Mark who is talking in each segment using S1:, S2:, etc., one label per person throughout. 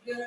S1: Good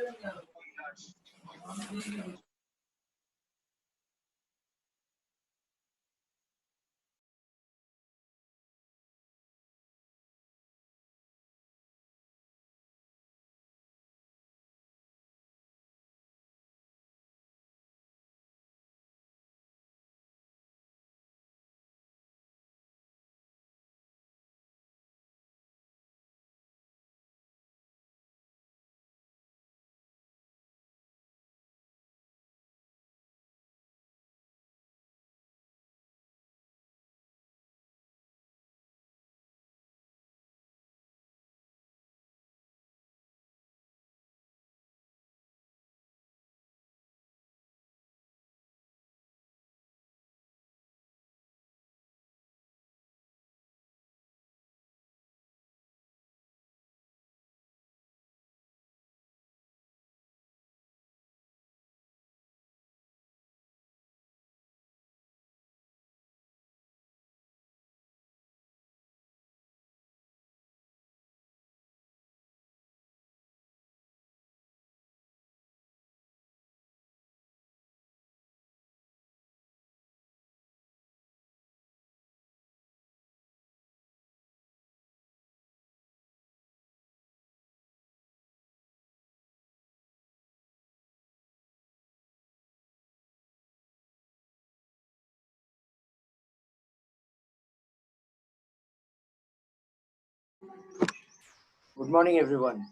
S1: morning, everyone.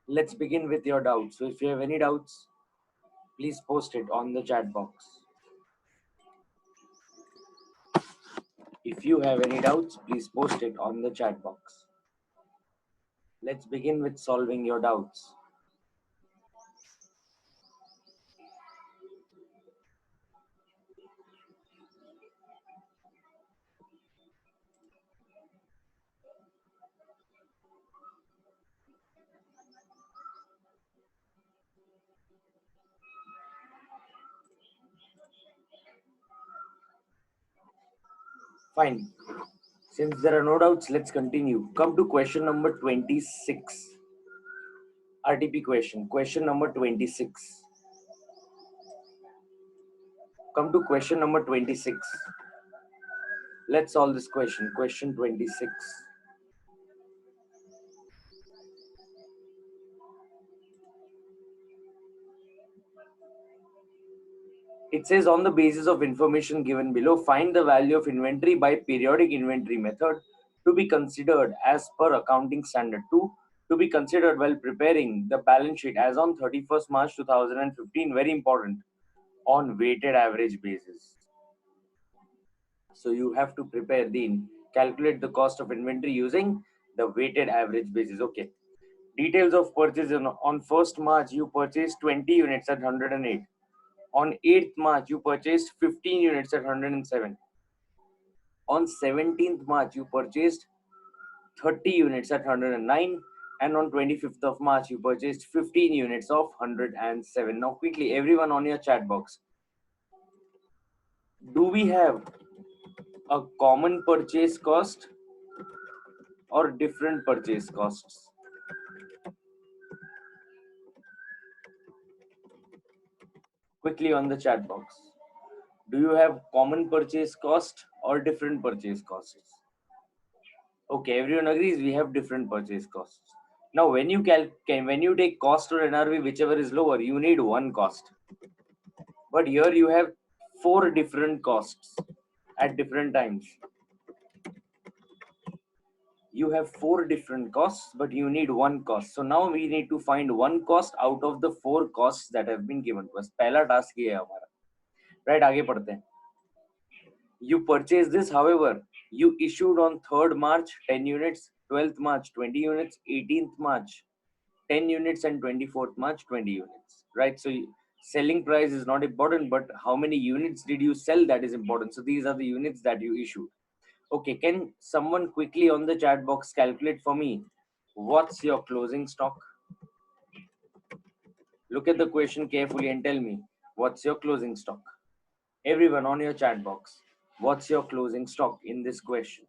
S1: Let's begin with your doubts. So, if you have any doubts, please post it on the chat box. If you have any doubts, please post it on the chat box. Let's begin with solving your doubts. Fine. Since there are no doubts, let's continue. Come to question number 26. RTP question. Question number 26. Come to question number 26. Let's solve this question. Question 26. It says, on the basis of information given below, find the value of inventory by periodic inventory method to be considered as per accounting standard 2, to be considered while preparing the balance sheet as on 31st March 2015. Very important, on weighted average basis. So you have to calculate the cost of inventory using the weighted average basis. Okay. Details of purchase: on 1st March, you purchased 20 units at 108. On 8th March, you purchased 15 units at 107. On 17th March, you purchased 30 units at 109. And on 25th of March, you purchased 15 units of 107. Now, quickly, everyone on your chat box, do we have a common purchase cost or different purchase costs? Quickly on the chat box. Do you have common purchase cost or different purchase costs? Okay, everyone agrees we have different purchase costs. Now, when you take cost or NRV, whichever is lower, you need one cost. But here you have 4 different costs at different times. You have 4 different costs, but you need one cost. So now we need to find one cost out of the 4 costs that have been given to us. पहला task ये है हमारा. Right, आगे पढ़ते हैं. You purchased this, however, you issued on 3rd March 10 units, 12th March 20 units, 18th March 10 units, and 24th March 20 units, right? So selling price is not important, but how many units did you sell, that is important. So these are the units that you issued. Okay, can someone quickly on the chat box calculate for me what's your closing stock? Look at the question carefully and tell me what's your closing stock. Everyone on your chat box, what's your closing stock in this question?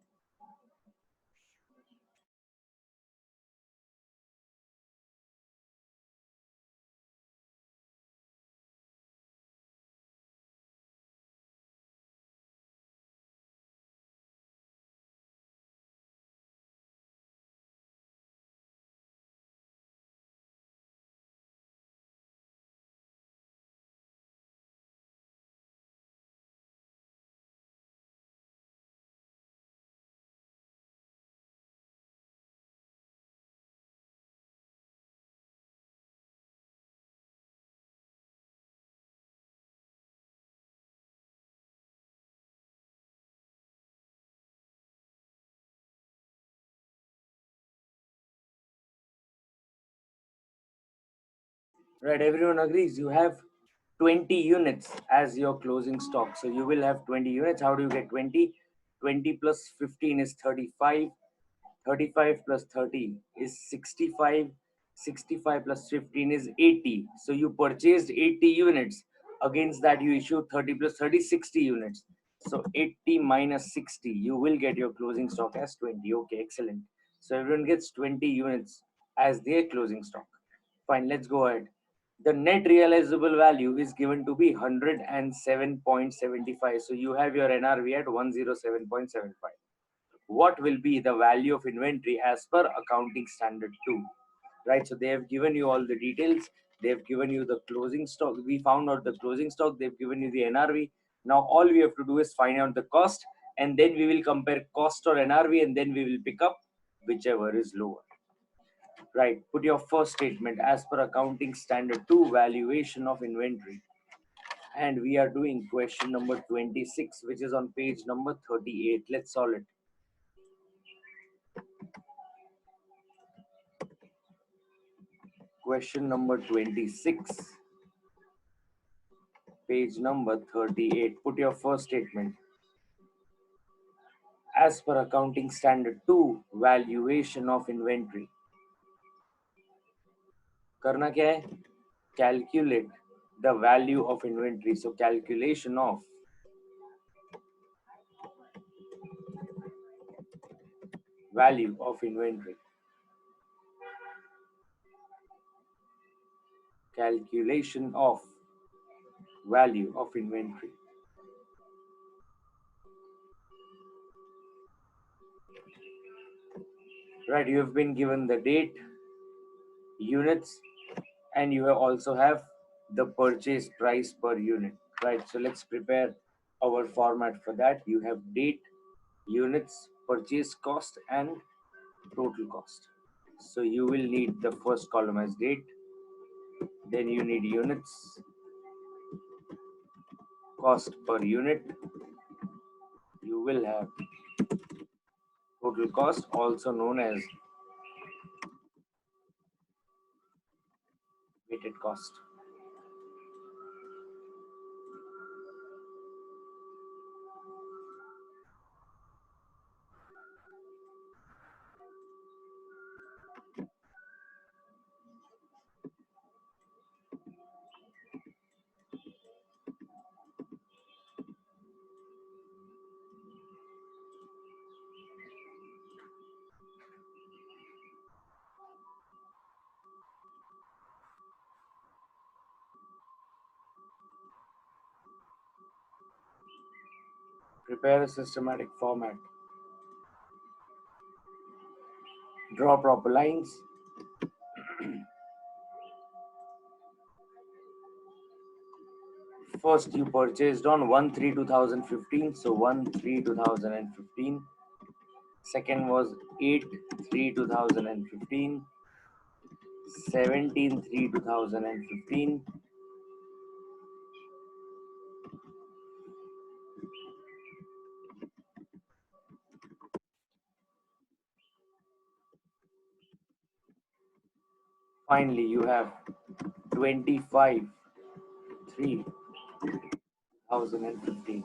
S1: Right, everyone agrees you have 20 units as your closing stock. So you will have 20 units. How do you get 20? 20 plus 15 is 35. 35 plus 30 is 65. 65 plus 15 is 80. So you purchased 80 units. Against that, you issue 30 plus 30, 60 units. So 80 minus 60, you will get your closing stock as 20. Okay, excellent. So everyone gets 20 units as their closing stock. Fine, let's go ahead. The net realizable value is given to be 107.75. So you have your NRV at 107.75. What will be the value of inventory as per accounting standard 2? Right, so they have given you all the details. They have given you the closing stock. We found out the closing stock. They've given you the NRV. Now all we have to do is find out the cost, and then we will compare cost or NRV, and then we will pick up whichever is lower. Right, put your first statement as per accounting standard 2, valuation of inventory. And we are doing question number 26, which is on page number 38. Let's solve it. Question number 26, page number 38. Put your first statement. As per accounting standard 2, valuation of inventory. करना क्या है? Calculate the value of inventory. So calculation of value of inventory. Calculation of value of inventory. Right, you have been given the date, units, and you also have the purchase price per unit. Right, so let's prepare our format for that. You have date, units, purchase cost, and total cost. So you will need the first column as date, then you need units, cost per unit, you will have total cost, also known as weighted cost. Prepare a systematic format. Draw proper lines. First, you purchased on 1/3/2015, so 1/3/2015. Second was 8/3/2015. 17/3/2015. Finally, you have 25/3/2015.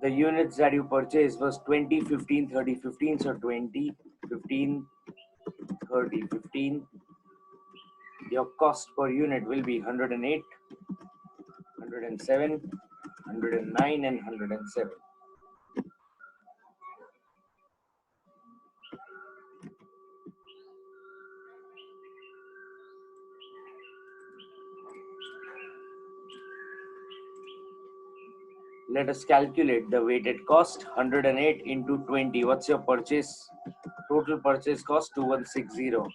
S1: The units that you purchased was 20, 15, 30, 15. So 20, 15, 30, 15. Your cost per unit will be 108, 107, 109, and 107. Let us calculate the weighted cost. 108 into 20. What's your purchase? Total purchase cost 2160.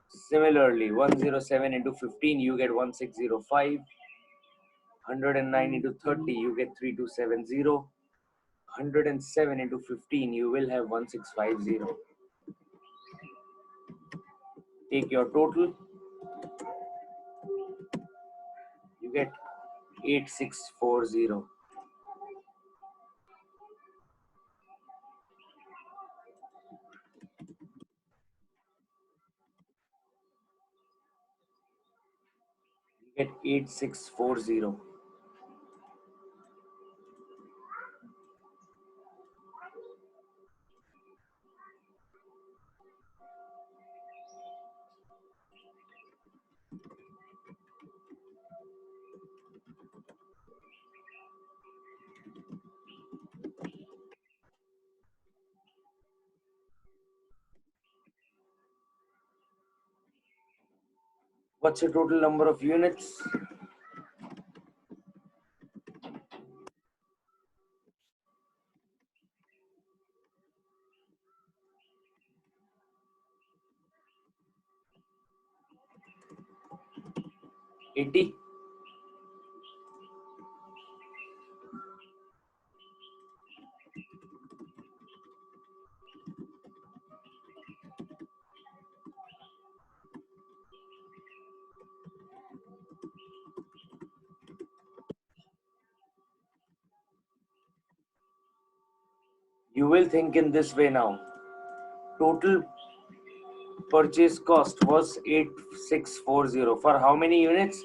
S1: Similarly, 107 into 15, you get 1605. 109 into 30, you get 3270. 107 into 15, you will have 1650. Take your total, you get 8640. Get 8640. What's your total number of units? $80. You will think in this way now. Total purchase cost was 8640. For how many units?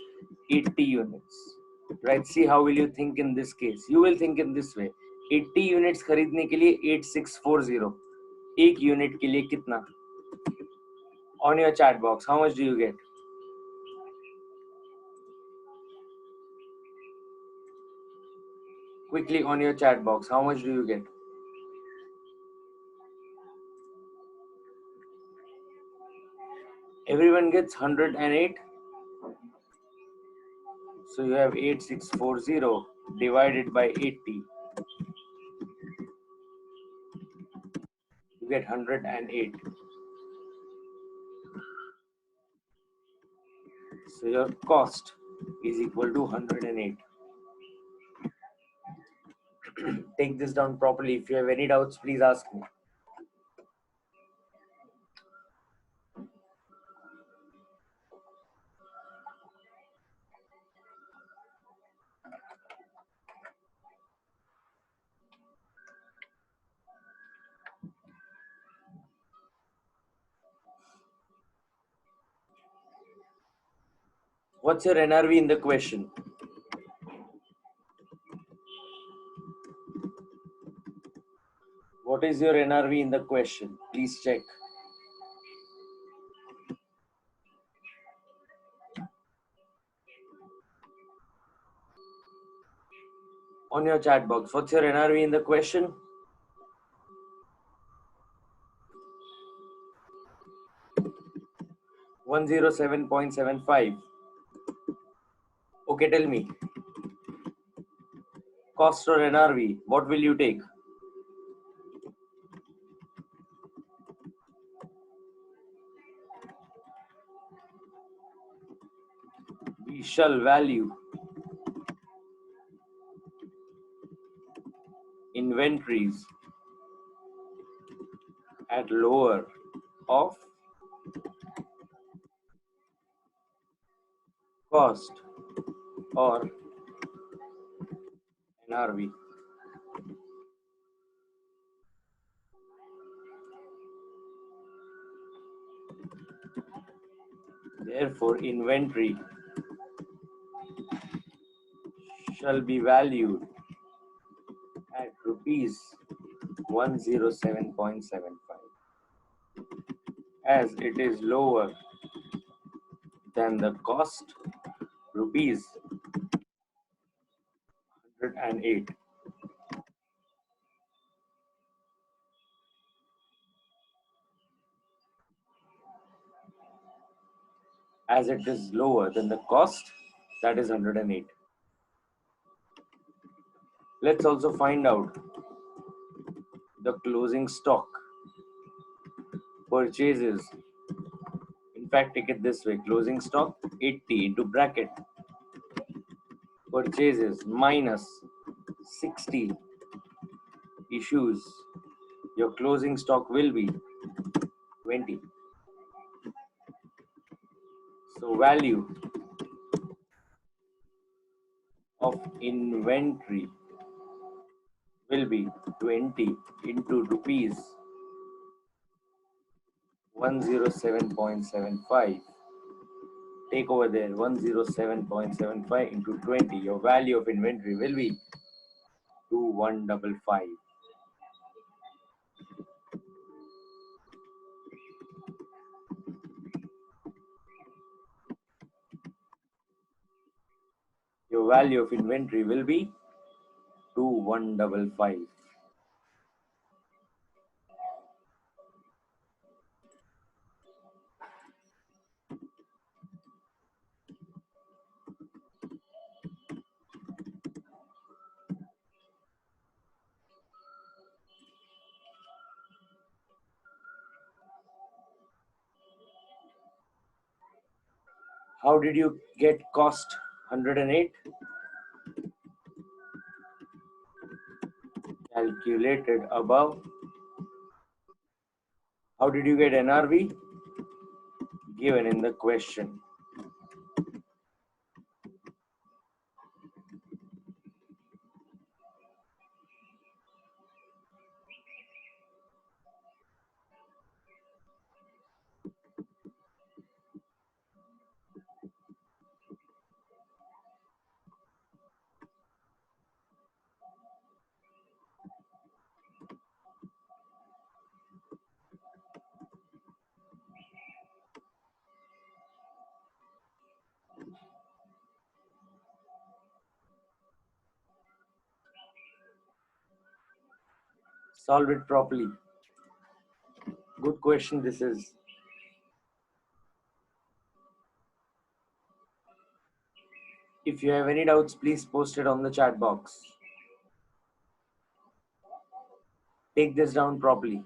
S1: 80 units. Right? See how will you think in this case? You will think in this way. 80 units खरीदने के लिए 8640. एक unit के लिए कितना? On your chat box, how much do you get? Quickly on your chat box, how much do you get? Everyone gets 108. So you have 8640 divided by 80. You get 108. So your cost is equal to 108. Take this down properly. If you have any doubts, please ask me. What's your NRV in the question? What is your NRV in the question? Please check. On your chat box, what's your NRV in the question? $107.75. Okay, tell me. Cost or NRV, what will you take? We shall value inventories at lower of cost or NRV. Therefore, inventory shall be valued at rupees 107.75 as it is lower than the cost rupees 108. As it is lower than the cost, that is 108. Let's also find out the closing stock purchases. In fact, take it this way: closing stock 80 into bracket purchases minus 60 issues. Your closing stock will be 20. So value of inventory will be 20 into rupees 107.75 Take over there 107.75 into 20. Your value of inventory will be 2155. Your value of inventory will be 2155. How did you get cost 108? Calculated above. How did you get NRV? Given in the question. Solve it properly. Good question this is. If you have any doubts, please post it on the chat box. Take this down properly.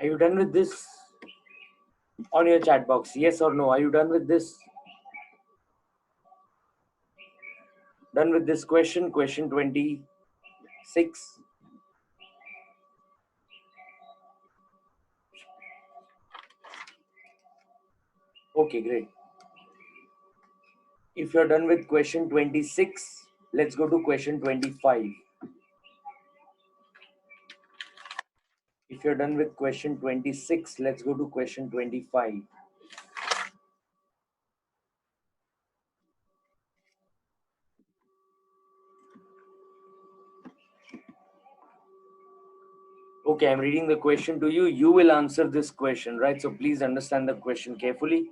S1: Are you done with this? On your chat box, yes or no? Are you done with this? Done with this question? Question 26. Okay, great. If you're done with question 26, let's go to question 25. If you're done with question 26, let's go to question 25. Okay, I'm reading the question to you. You will answer this question, right? So please understand the question carefully.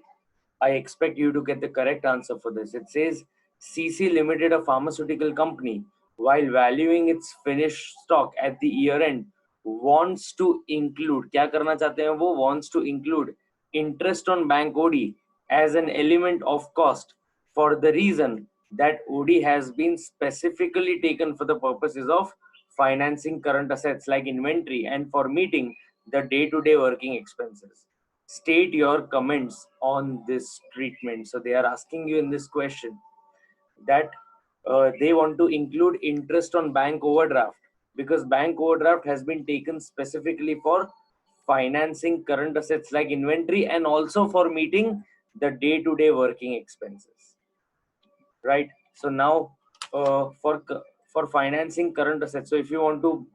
S1: I expect you to get the correct answer for this. It says CC Limited, a pharmaceutical company, while valuing its finished stock at the year end, wants to include, क्या करना चाहते हैं वो, wants to include interest on bank OD as an element of cost for the reason that OD has been specifically taken for the purposes of financing current assets like inventory and for meeting the day-to-day working expenses. State your comments on this treatment. So they are asking you in this question that they want to include interest on bank overdraft because bank overdraft has been taken specifically for financing current assets like inventory and also for meeting the day-to-day working expenses, right? So now for financing current assets, so if you want to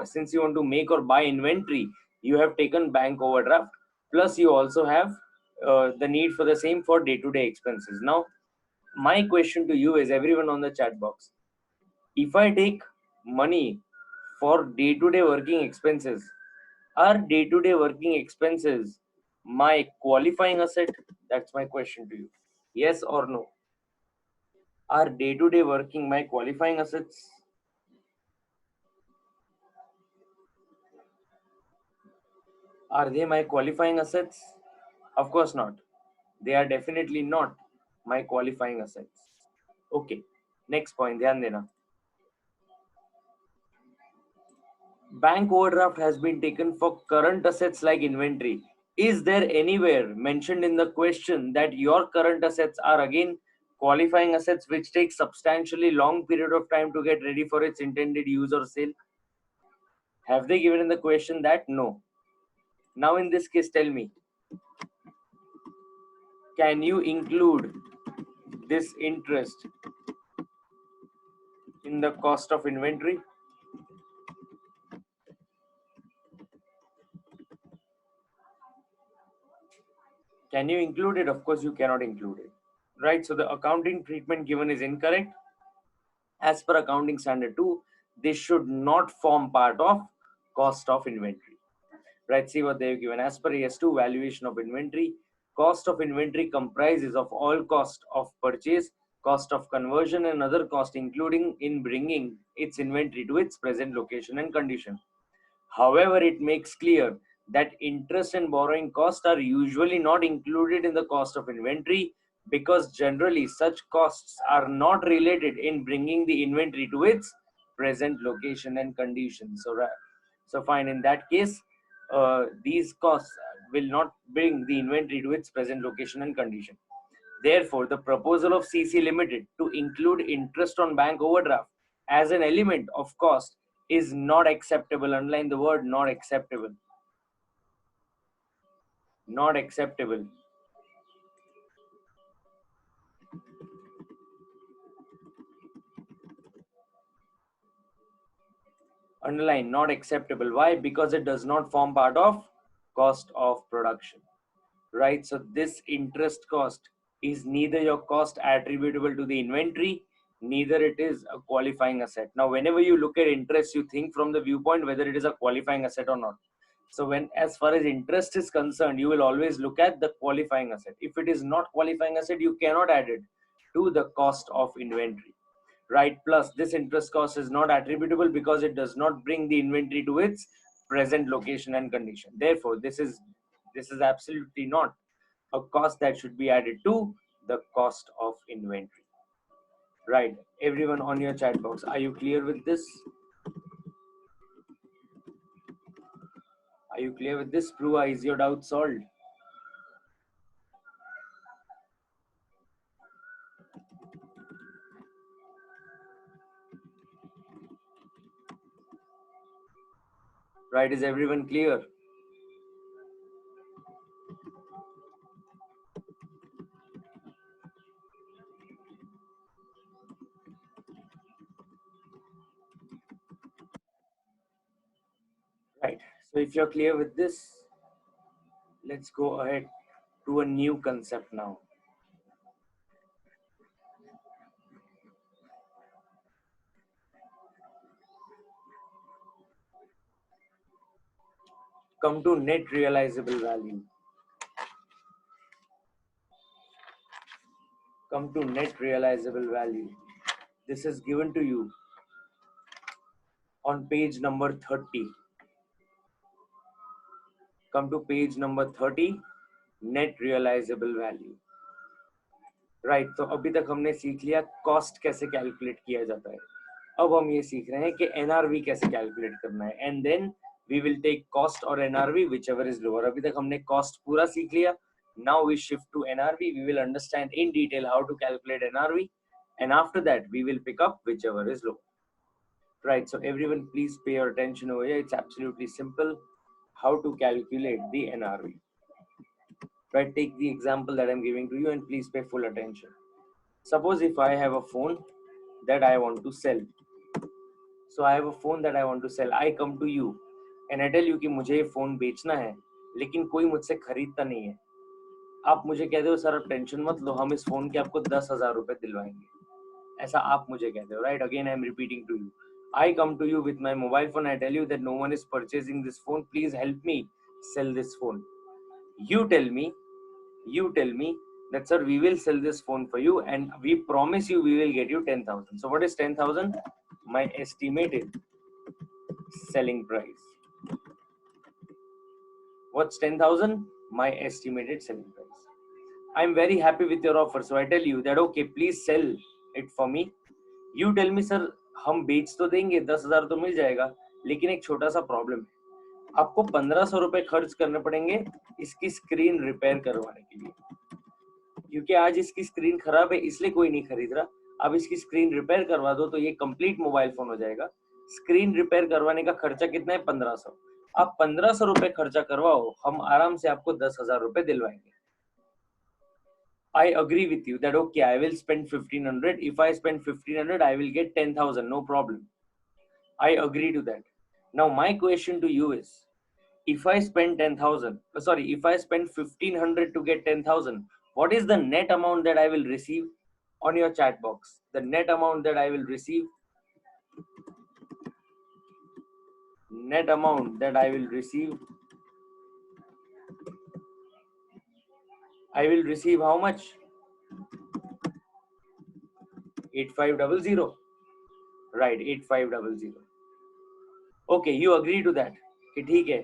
S1: since you want to make or buy inventory, you have taken bank overdraft, plus you also have the need for the same for day-to-day expenses. Now my question to you is, everyone on the chat box, if I take money for day-to-day working expenses, are day-to-day working expenses my qualifying asset? That's my question to you. Yes or no? Are day-to-day working my qualifying assets? Are they my qualifying assets? Of course not. They are definitely not my qualifying assets. Okay. Next point. ध्यान देना. Bank overdraft has been taken for current assets like inventory. Is there anywhere mentioned in the question that your current assets are again qualifying assets which take substantially long period of time to get ready for its intended use or sale? Have they given in the question that? No. Now in this case, tell me, can you include this interest in the cost of inventory? Can you include it? Of course, you cannot include it, right? So the accounting treatment given is incorrect. As per accounting standard 2, this should not form part of cost of inventory, right? See what they've given. As per AS2, valuation of inventory, cost of inventory comprises of all cost of purchase, cost of conversion and other cost, including in bringing its inventory to its present location and condition. However, it makes clear that interest and borrowing costs are usually not included in the cost of inventory, because generally such costs are not related in bringing the inventory to its present location and condition. So fine, in that case, these costs will not bring the inventory to its present location and condition. Therefore, the proposal of CC Limited to include interest on bank overdraft as an element of cost is not acceptable. Underline the word not acceptable. Not acceptable. Underline not acceptable. Why? Because it does not form part of cost of production, right? So this interest cost is neither your cost attributable to the inventory, neither it is a qualifying asset. Now whenever you look at interest, you think from the viewpoint whether it is a qualifying asset or not. So when, as far as interest is concerned, you will always look at the qualifying asset. If it is not qualifying asset, you cannot add it to the cost of inventory, right? Plus this interest cost is not attributable because it does not bring the inventory to its present location and condition. Therefore this is absolutely not a cost that should be added to the cost of inventory, right? Everyone on your chat box, are you clear with this? Are you clear with this? Prua, is your doubt solved? Right, is everyone clear? Right, so if you're clear with this, let's go ahead to a new concept now. Come to net realizable value. Come to net realizable value. This is given to you on page number 30. Come to page number 30, net realizable value. Right तो अभी तक हमने सीख लिया cost कैसे calculate किया जाता है. अब हम ये सीख रहे हैं कि एनआरवी कैसे कैलकुलेट करना है, and then we will take cost और NRV whichever is lower. अभी तक हमने कॉस्ट पूरा सीख लिया. Now we shift to NRV. We will understand in detail how to calculate NRV, and after that we will pick up whichever is low. Right, so everyone please pay your attention over here. It's absolutely simple how to calculate the NRV. Right, take the example that I'm giving to you and please pay full attention. Suppose if I have a phone that I want to sell. So I have a phone that I want to sell. I come to you and I tell you कि मुझे ये phone बेचना है लेकिन कोई मुझसे खरीदता नहीं है. आप मुझे कहते हो सर आप टेंशन मत लो, हम इस फोन के आपको 10,000 रुपए दिलवाएंगे. ऐसा आप मुझे कहते हो, right? Again I am repeating to you. I come to you with my mobile phone. I tell you that no one is purchasing this phone. Please help me sell this phone. You tell me, that sir, we will sell this phone for you, and we promise you we will get you 10,000. So what is 10,000? My estimated selling price. What's 10,000? My estimated selling price. I'm very happy with your offer, so I tell you that okay, please sell it for me. You tell me sir, हम बेच तो देंगे, 10,000 तो मिल जाएगा, लेकिन एक छोटा सा प्रॉब्लम है. आपको 1,500 रुपए खर्च करने पड़ेंगे इसकी स्क्रीन रिपेयर करवाने के लिए, क्योंकि आज इसकी स्क्रीन खराब है इसलिए कोई नहीं खरीद रहा. अब इसकी स्क्रीन रिपेयर करवा दो तो ये कंप्लीट मोबाइल फोन हो जाएगा. स्क्रीन रिपेयर करवाने का खर्चा कितना है? 1,500. आप 1,500 रुपए खर्चा करवाओ, हम आराम से आपको 10,000 रुपए दिलवाएंगे. I agree with you that okay, I will spend 1,500. If I spend 1,500, I will get 10,000. No problem. I agree to that. Now my question to you is, if I spend 10,000, if I spend 1,500 to get 10,000, what is the net amount that I will receive on your chat box? The net amount that I will receive, I will receive how much? 8500. Right, 8500. Okay, you agree to that कि ठीक है,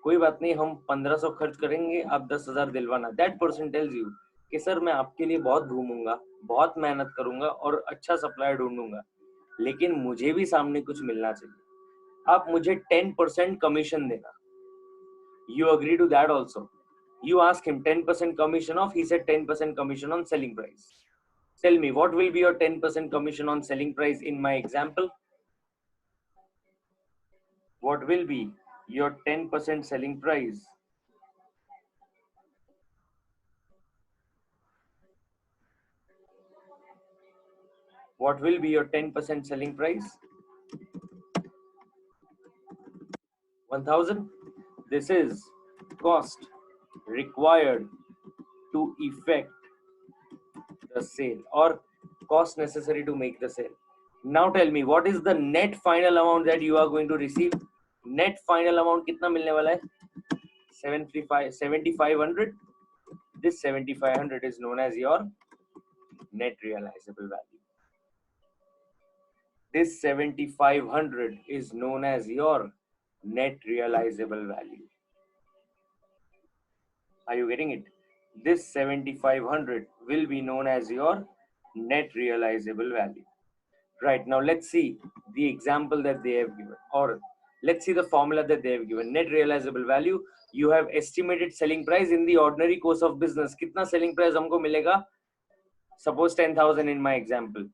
S1: कोई बात नहीं, हम 1,500 खर्च करेंगे, आप 10,000 दिलवाना. दैट पर्सन टेल्स यू कि सर मैं आपके लिए बहुत घूमूंगा, बहुत मेहनत करूंगा और अच्छा सप्लायर ढूंढूंगा, लेकिन मुझे भी सामने कुछ मिलना चाहिए. आप मुझे 10% कमीशन देना. You agree to that also. You ask him 10% commission off. He said 10% commission on selling price. Tell me, what will be your 10% commission on selling price in my example? What will be your 10% selling price? What will be your 10% selling price? 1,000. This is cost required to effect the sale or cost necessary to make the sale. Now tell me, what is the net final amount that you are going to receive? Net final amount कितना मिलने वाला है? 7,500. This 7,500 is known as your net realizable value. This 7,500 is known as your net realizable value. Are you getting it? This 7,500 will be known as your net realizable value. Right, now let's see the example that they have given, or let's see the formula that they have given. Net realizable value, you have estimated selling price in the ordinary course of business. Kitna selling price हमको मिलेगा? Suppose 10,000 in my example.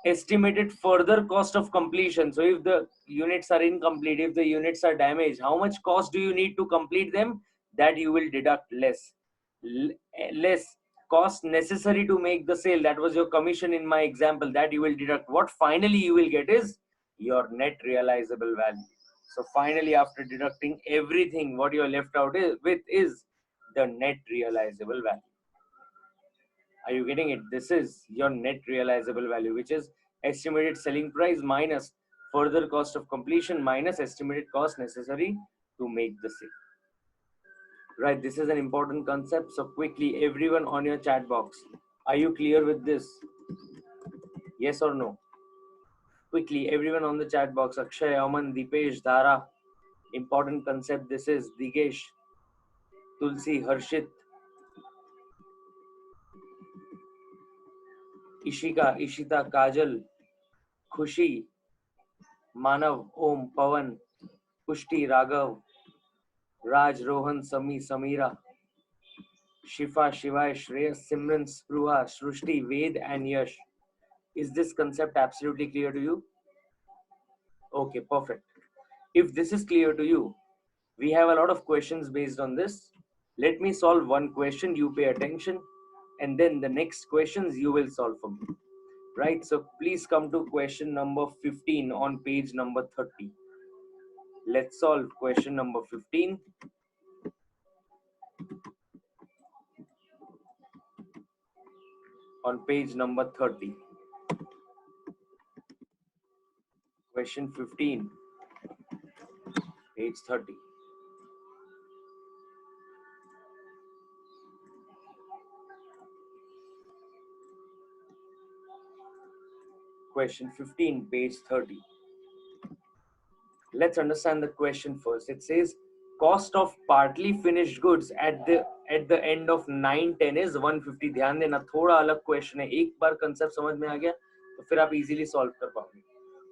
S1: Estimated further cost of completion. So if the units are incomplete, if the units are damaged, how much cost do you need to complete them? That you will deduct less. Less cost necessary to make the sale. That was your commission in my example. That you will deduct. What finally you will get is your net realizable value. So finally, after deducting everything, what you're left out with is the net realizable value. Are you getting it? This is your net realizable value, which is estimated selling price minus further cost of completion minus estimated cost necessary to make the sale. Right, this is an important concept. So quickly, everyone on your chat box, are you clear with this? Yes or no? Quickly, everyone on the chat box, Akshay, Aman, Dipesh, Dhara, important concept this is. Digesh, Tulsi, Harshit, Ishika, Ishita, Kajal, Khushi, Manav, Om, Pavan, Pushti, Raghav, Raj, Rohan, Sami, Samira, Shifa, Shivai, Shreyas, Simran, Spruha, Shrushti, Ved, and Yash. Is this concept absolutely clear to you? Okay, perfect. If this is clear to you, we have a lot of questions based on this. Let me solve one question, you pay attention, and then the next questions you will solve for me. Right, so please come to question number 15 on page number 30. Let's solve question number 15 on page number 30. Question 15, page 30. Question 15, page 30. Let's understand the question first. It says cost of partly finished goods at the end of 910 is 150. ध्यान देना, थोड़ा अलग question है. एक बार concept समझ में आ गया तो फिर आप इजीली सॉल्व कर पाओगे.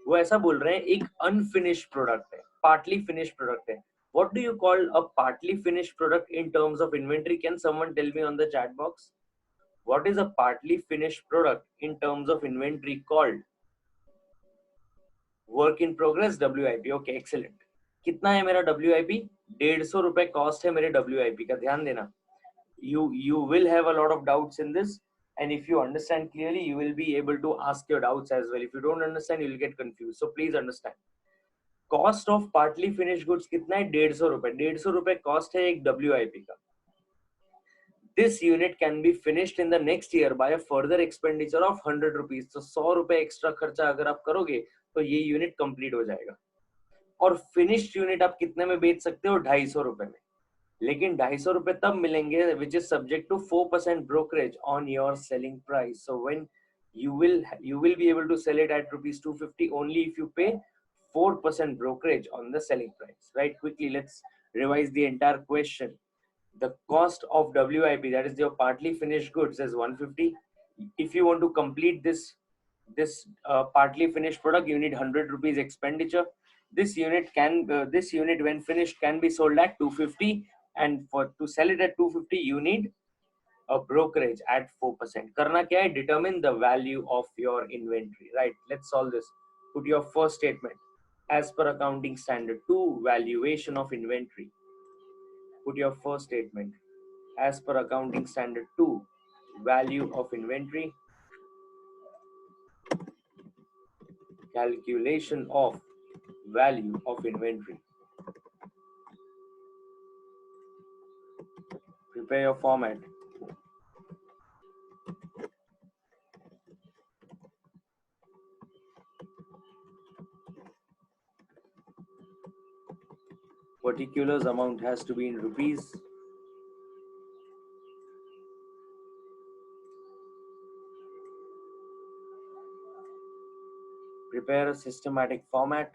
S1: वो ऐसा बोल रहे हैं एक अनफिनिश्ड प्रोडक्ट है, पार्टली फिनिश्ड प्रोडक्ट है. What do you call a partly finished product in terms of inventory? Can someone tell me on the chat box? What is a partly finished product in terms of inventory called? Work in progress, WIP. Okay, excellent. कितना है मेरा WIP? 150 रुपए cost है मेरे WIP का. ध्यान देना, you will have a lot of doubts in this, and if you understand clearly you will be able to ask your doubts as well. If you don't understand you will get confused, so please understand. Cost of partly finished goods कितना है? 150 रुपए. 150 रुपए cost है एक WIP का. This unit can be finished in the next year by a further expenditure of 100 rupees. तो 100 रुपए extra खर्चा अगर आप करोगे तो ये यूनिट कंप्लीट हो जाएगा. और फिनिश्ड यूनिट आप कितने में बेच सकते हो? 250 रुपए में. लेकिन 250 रुपए तब मिलेंगे which is subject to 4% brokerage on your selling price. So when you will be able to sell it at rupees 250 only if you pay 4% brokerage on the selling price. Right, quickly let's revise the entire question. The cost of WIP, that is your partly finished goods, is 150. If you want to complete this partly finished product, you need 100 rupees expenditure. This unit when finished can be sold at 250, and for to sell it at 250 you need a brokerage at 4%. करना क्या है? Determine the value of your inventory. Right, let's solve this. Put your first statement. As per accounting standard 2, valuation of inventory. Put your first statement. As per accounting standard 2, value of inventory. Calculation of value of inventory. Prepare your format. Particulars amount has to be in rupees. Prepare a systematic format.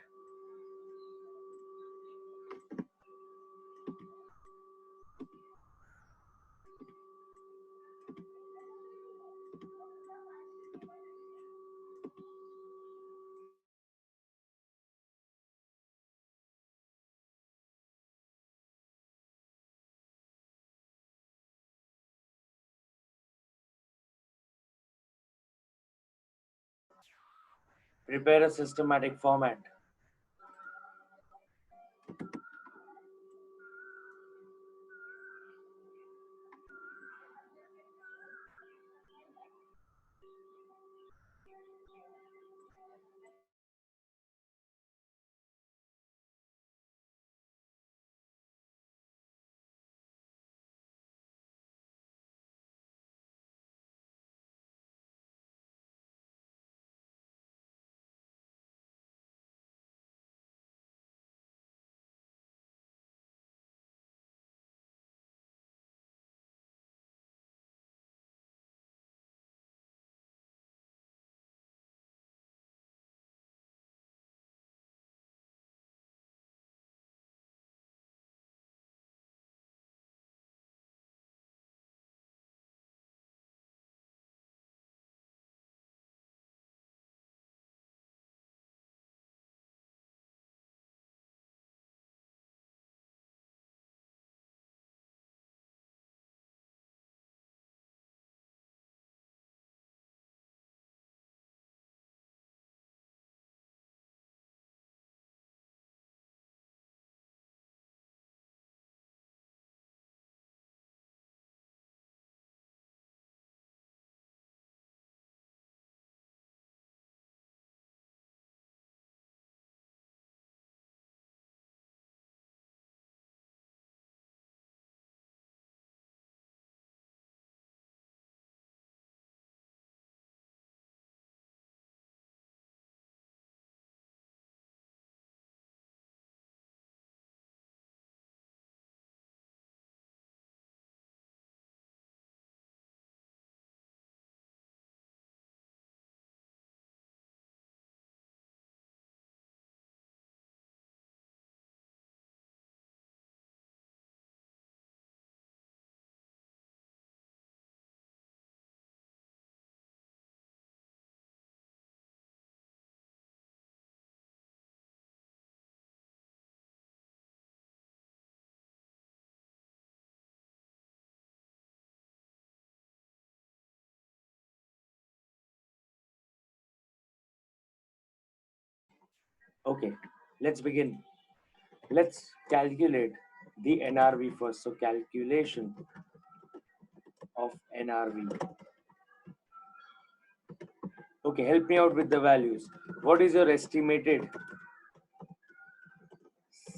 S1: Prepare a systematic format. Okay, let's begin. Let's calculate the NRV first. So calculation of NRV. Okay, help me out with the values. What is your estimated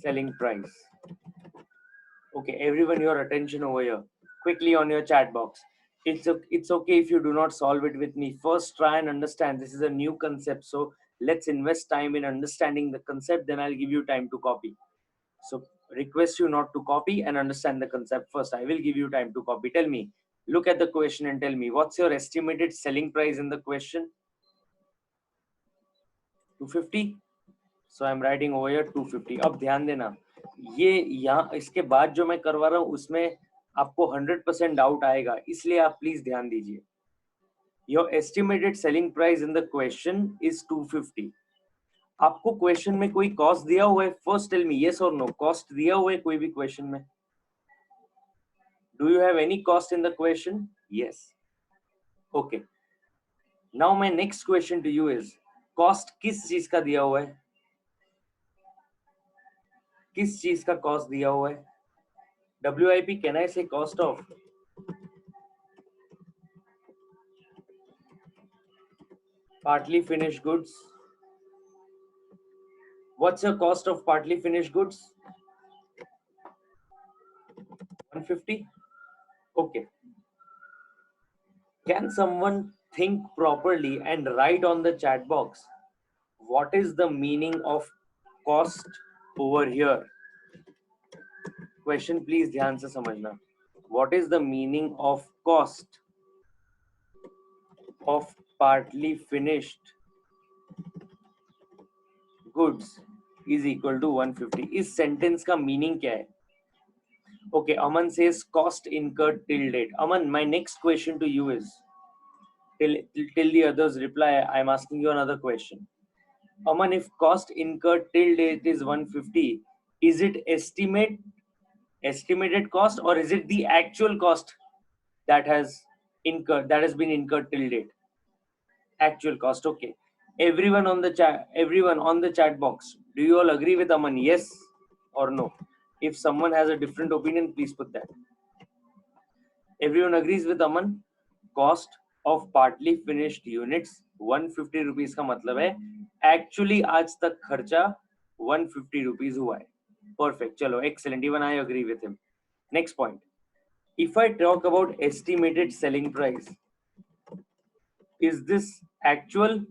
S1: selling price? Okay, everyone, your attention over here. Quickly on your chat box. It's okay if you do not solve it with me. First, try and understand. This is a new concept, so let's invest time in understanding the concept. Then I'll give you time to copy. So request you not to copy and understand the concept first. I will give you time to copy. Tell me. Look at the question and tell me what's your estimated selling price in the question. 250. So I'm writing over here 250. अब ध्यान देना, ये यहाँ इसके बाद जो मैं करवा रहा हूँ उसमें आपको 100% डाउट आएगा, इसलिए आप प्लीज ध्यान दीजिए. Your estimated selling price in the question is 250. आपको क्वेश्चन में कोई कॉस्ट दिया हुआ है? फर्स्ट टेल मी यस और नो. कॉस्ट दिया हुआ है कोई भी क्वेश्चन में? Do you have any cost in the question? Yes. Okay. Now my next question to you is, cost किस चीज का दिया हुआ है? किस चीज का कॉस्ट दिया हुआ है? WIP, can I say cost of? Partly finished goods. What's your cost of partly finished goods? 150. Okay. Can someone think properly and write on the chat box what is the meaning of cost over here? Question please ध्यान से समझना. What is the meaning of cost of partly finished goods is equal to 150? इस sentence का meaning क्या है? Okay, Aman says cost incurred till date. Aman, my next question to you is, till the others reply, I'm asking you another question. Aman, if cost incurred till date is 150, is it estimated cost or is it the actual cost that has been incurred till date? Actual cost. Okay. Everyone on the chat box, do you all agree with Aman? Yes or no? If someone has a different opinion, please put that. Everyone agrees with Aman. Cost of partly finished units 150 rupees का मतलब है actually आज तक खर्चा 150 rupees हुआ है. Perfect. चलो, excellent. Even I agree with him. Next point. If I talk about estimated selling price, is this actual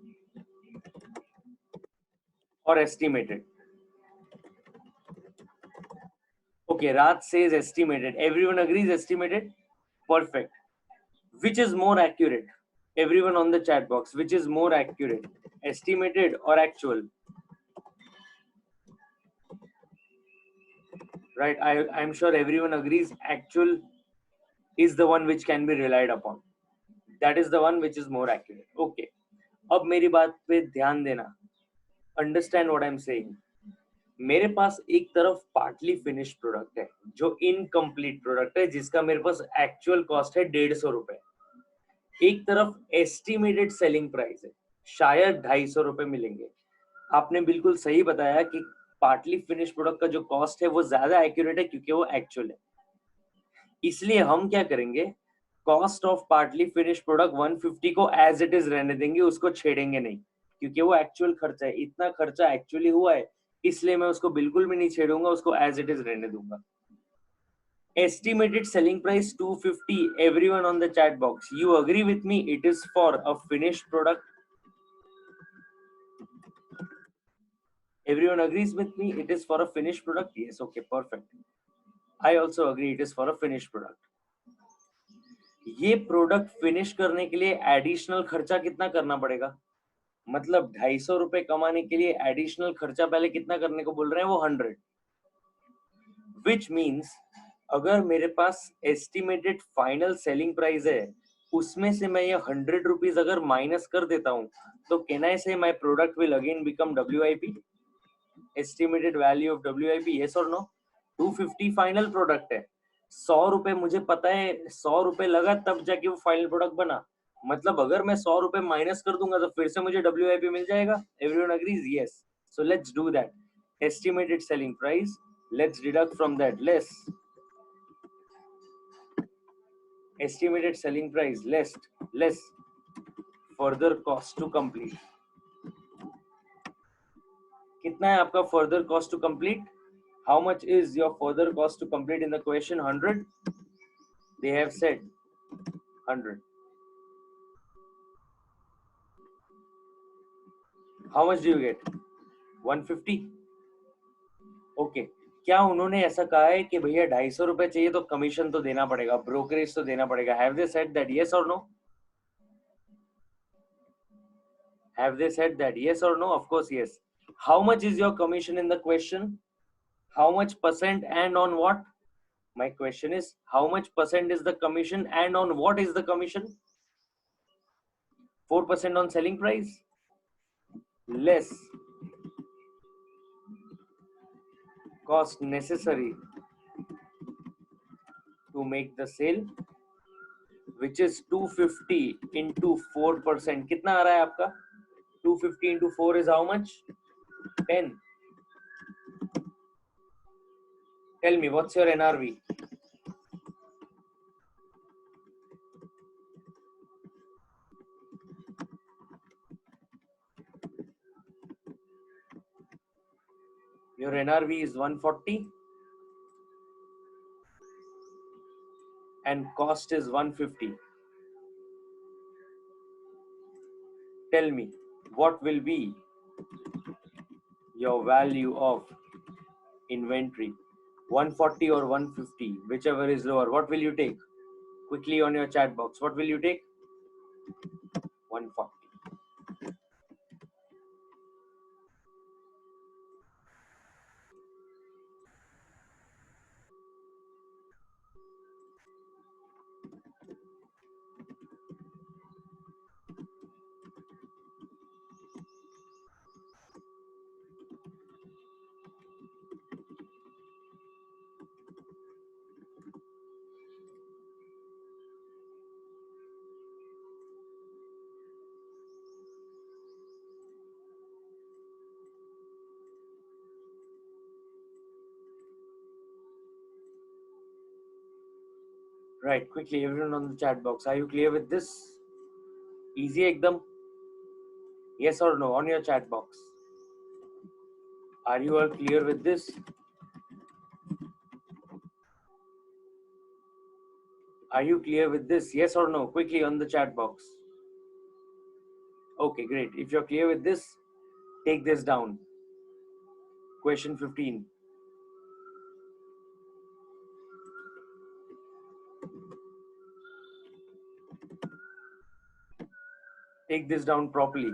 S1: or estimated? Okay, Raj says estimated. Everyone agrees estimated? Perfect. Which is more accurate? Everyone on the chat box, which is more accurate? Estimated or actual? Right, I'm sure everyone agrees actual is the one which can be relied upon. That is the one which is more accurate. Okay. अब मेरी बात पे ध्यान देना. Understand what I'm saying. मेरे पास एक तरफ partly finish product है जो इनकम्प्लीट प्रोडक्ट है जिसका मेरे पास एक्चुअल कॉस्ट है 150 रुपए. एक तरफ एस्टिमेटेड सेलिंग प्राइस है, शायद 250 रुपए मिलेंगे. आपने बिल्कुल सही बताया कि पार्टली फिनिश प्रोडक्ट का जो कॉस्ट है वो ज्यादा एक्यूरेट है क्योंकि वो एक्चुअल है. इसलिए हम क्या करेंगे, cost of partly finish product 150 को एज इट इज रहने देंगे, उसको छेड़ेंगे नहीं क्योंकि वो एक्चुअल खर्चा है. इतना खर्चा एक्चुअली हुआ है इसलिए मैं उसको बिल्कुल भी नहीं छेड़ूंगा, उसको एज इट इज रहने दूंगा. Estimated selling price 250. Everyone on the chat box, you agree with me it is for a finished product? Everyone agrees with me it is for a finished product? Yes. Okay, perfect. I also agree it is for a finished product. ये product finish करने के लिए additional खर्चा कितना करना पड़ेगा? मतलब 250 रुपए कमाने के लिए एडिशनल खर्चा पहले कितना करने को बोल रहे हैं? वो 100. विच मीन्स अगर मेरे पास एस्टिमेटेड फाइनल सेलिंग प्राइस है उसमें से मैं ये 100 रुपीज अगर माइनस कर देता हूं तो कैन आई से my product will again become WIP, estimated value of WIP? Yes और नो? 250 फाइनल प्रोडक्ट है. 100 रुपए मुझे पता है 100 रुपए लगा तब जाके वो फाइनल प्रोडक्ट बना. मतलब अगर मैं 100 रुपए माइनस कर दूंगा तो फिर से मुझे WIP मिल जाएगा. Everyone agrees? Yes. So let's do that. Estimated selling price, let's deduct from that less estimated selling price less further cost to complete. कितना है आपका further cost to complete? How much is your further cost to complete in the question? 100. They have said 100. How much do you get? 150. Okay. क्या उन्होंने ऐसा कहा है कि भैया 250 रुपए चाहिए तो कमीशन तो देना पड़ेगा, ब्रोकरेज तो देना पड़ेगा? Have they said that? Yes or no? Have they said that? Yes or no? Of course, yes. How much is your commission in the question? How much percent and on what? My question is, how much percent is the commission and on what is the commission? 4% on selling price, less cost necessary to make the sale, which is 250 into 4%. कितना आ रहा है आपका? 250 into 4 is how much? 10. Tell me, what's your NRV? Your NRV is 140 and cost is 150. Tell me, what will be your value of inventory? 140 or 150, whichever is lower. What will you take? Quickly on your chat box. What will you take? 140. Right, quickly, everyone on the chat box. Are you clear with this? Easy ekdam? Yes or no on your chat box. Are you all clear with this? Are you clear with this? Yes or no? Quickly on the chat box. Okay, great. If you're clear with this, take this down. Question 15. Take this down properly.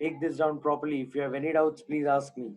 S1: Take this down properly. If you have any doubts, please ask me.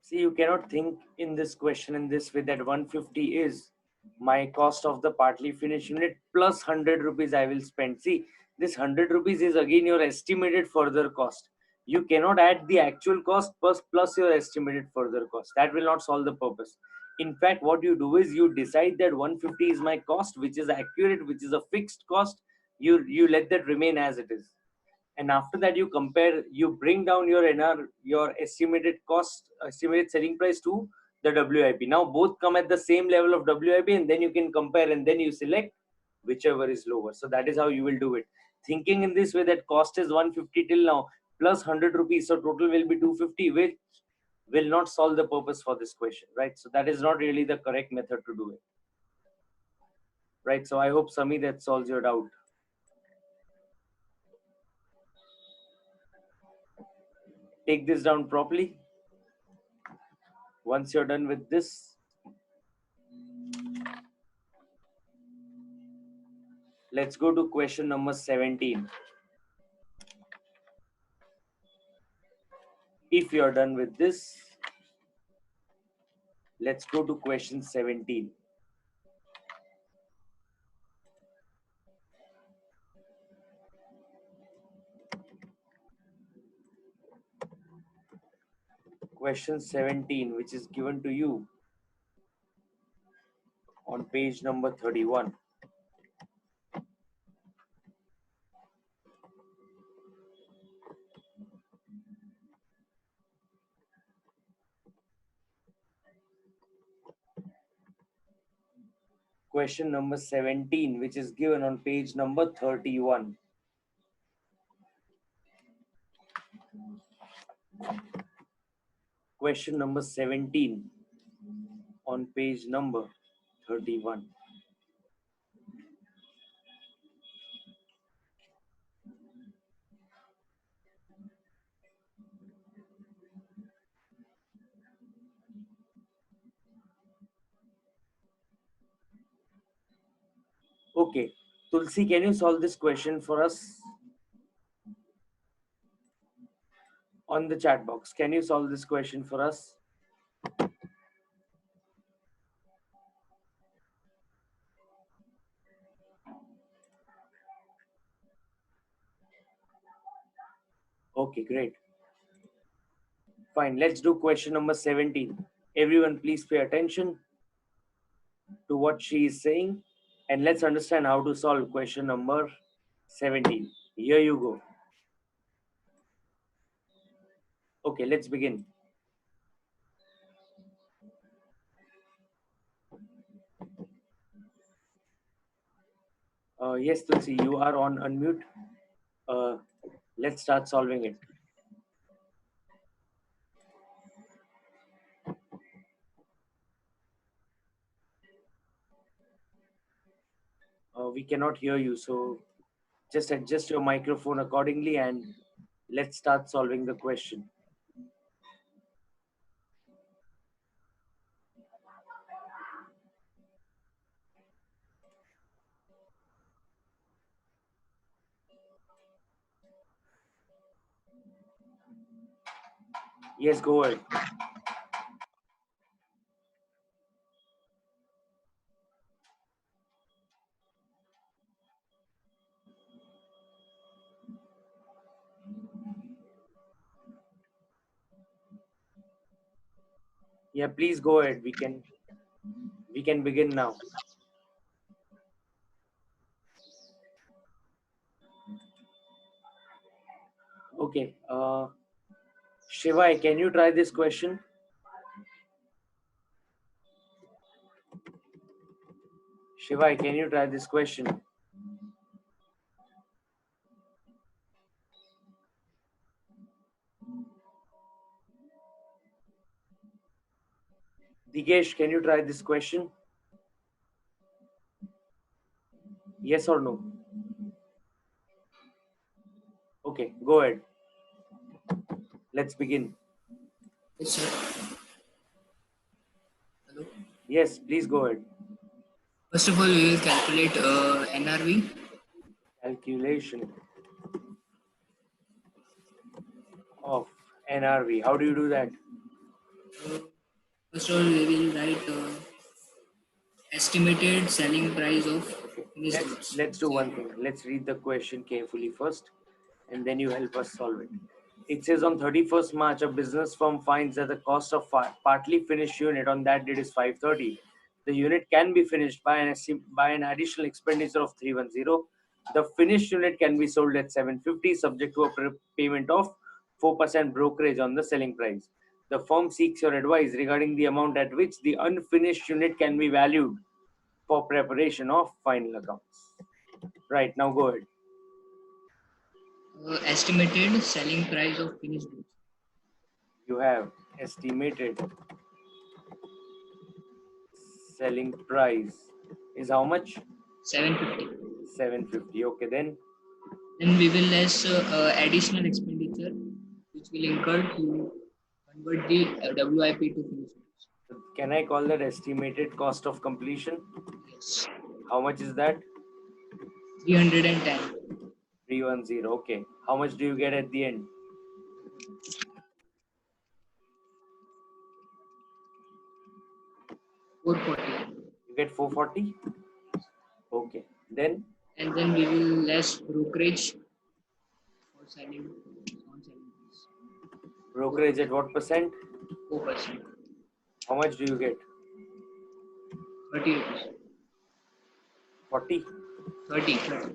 S1: See, you cannot think in this question in this way that 150 is my cost of the partly finished unit plus 100 rupees I will spend. See, this 100 rupees is again your estimated further cost. You cannot add the actual cost plus your estimated further cost. That will not solve the purpose. In fact, what you do is you decide that 150 is my cost, which is accurate, which is a fixed cost. You let that remain as it is, and after that you compare, you bring down your NR, your estimated cost, estimated selling price to the WIP. Now both come at the same level of WIP, and then you can compare, and then you select whichever is lower. So that is how you will do it, thinking in this way that cost is 150 till now plus 100 rupees, so total will be 250, which will not solve the purpose for this question, right? So that is not really the correct method to do it, right? So I hope, Sami, that solves your doubt. Take this down properly. Once you're done with this, let's go to question number 17. If you're done with this, let's go to question 17. Question 17, which is given to you on page number 31. Question number 17, which is given on page number 31. Question number 17 on page number 31. Okay, Tulsi, can you solve this question for us on the chat box? Can you solve this question for us? Okay, great. Fine, let's do question number 17. Everyone, please pay attention to what she is saying, and let's understand how to solve question number 17. Here you go. Okay, let's begin. Yes, Tulsi, you are on unmute. Uh, let's start solving it. We cannot hear you, so just adjust your microphone accordingly and let's start solving the question. Yes, go ahead. Yeah, please go ahead. We can begin now. Okay. Shivai, can you try this question? Shivai, can you try this question? Digesh, can you try this question? Yes or no? Okay, go ahead. Let's begin.
S2: Yes, sir. Hello.
S1: Yes, please go ahead.
S2: First of all, we will calculate NRV.
S1: Calculation of NRV. How do you do that?
S2: Uh, First of all, we will write estimated selling price of
S1: Okay,
S2: finished
S1: let's
S2: goods.
S1: let's do one thing. Let's read the question carefully first, and then you help us solve it. It says on 31st March, a business firm finds that the cost of partly finished unit on that date is 530. The unit can be finished by an additional expenditure of 310. The finished unit can be sold at 750, subject to a payment of 4% brokerage on the selling price. The firm seeks your advice regarding the amount at which the unfinished unit can be valued for preparation of final accounts. Right, now go ahead.
S2: Estimated selling price of finished goods.
S1: You have estimated selling price is how much?
S2: 750.
S1: 750. Okay, then
S2: Then we will less additional expenditure which will incur to convert the WIP to finished goods.
S1: can I call that estimated cost of completion?
S2: Yes.
S1: How much is that?
S2: 310.
S1: 310. Okay. How much do you get at the end?
S2: 440.
S1: You get 440? Okay. Then
S2: And then we will less brokerage for selling on selling price.
S1: brokerage at what percent?
S2: 4%.
S1: How much do you get?
S2: 30 rupees.
S1: 40?
S2: 30. 30.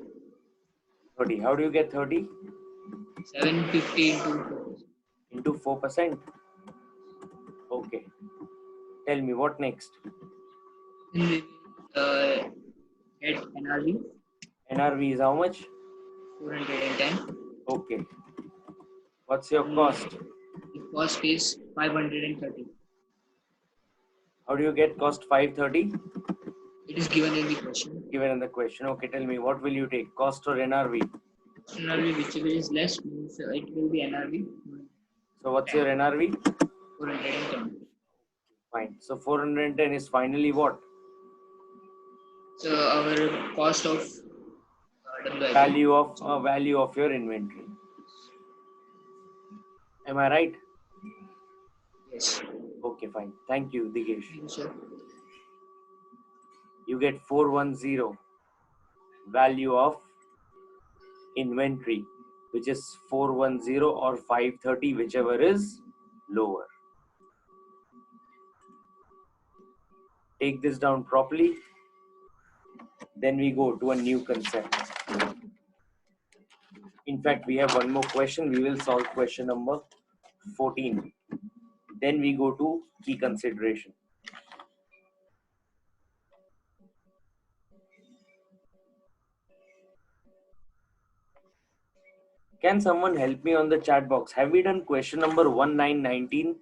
S1: 30. How do you get 30?
S2: 750 into 4%.
S1: Into 4%? Okay. Tell me what next?
S2: Then we will get NRV
S1: NRV is how much?
S2: 410.
S1: Okay. What's your cost?
S2: The cost is 530.
S1: How do you get cost 530?
S2: It is given in the question.
S1: Given in the question. Okay, tell me what will you take? Cost or NRV?
S2: NRV, whichever is less, means it will be NRV.
S1: So what's your NRV?
S2: 410.
S1: Fine. So 410 is finally what?
S2: So our cost of WIP.
S1: Value of your inventory. Am I right?
S2: Yes.
S1: Okay, fine. Thank you, Digesh.
S2: Thank you, sir.
S1: You get 410 value of inventory, which is 410 or 530, whichever is lower. Take this down properly. Then we go to a new concept. In fact, we have one more question. We will solve question number 14. Then we go to key consideration. Can someone help me on the chat box? Have we done question number 1919?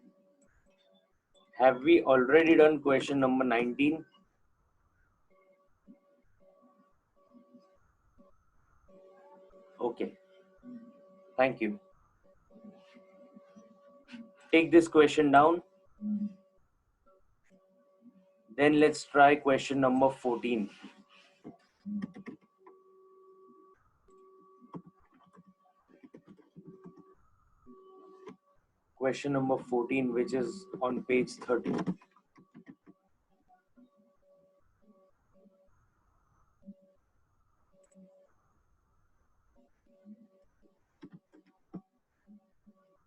S1: Have we already done question number 19? Okay. Thank you. Take this question down. Then let's try question number 14. Question number 14, which is on page 30.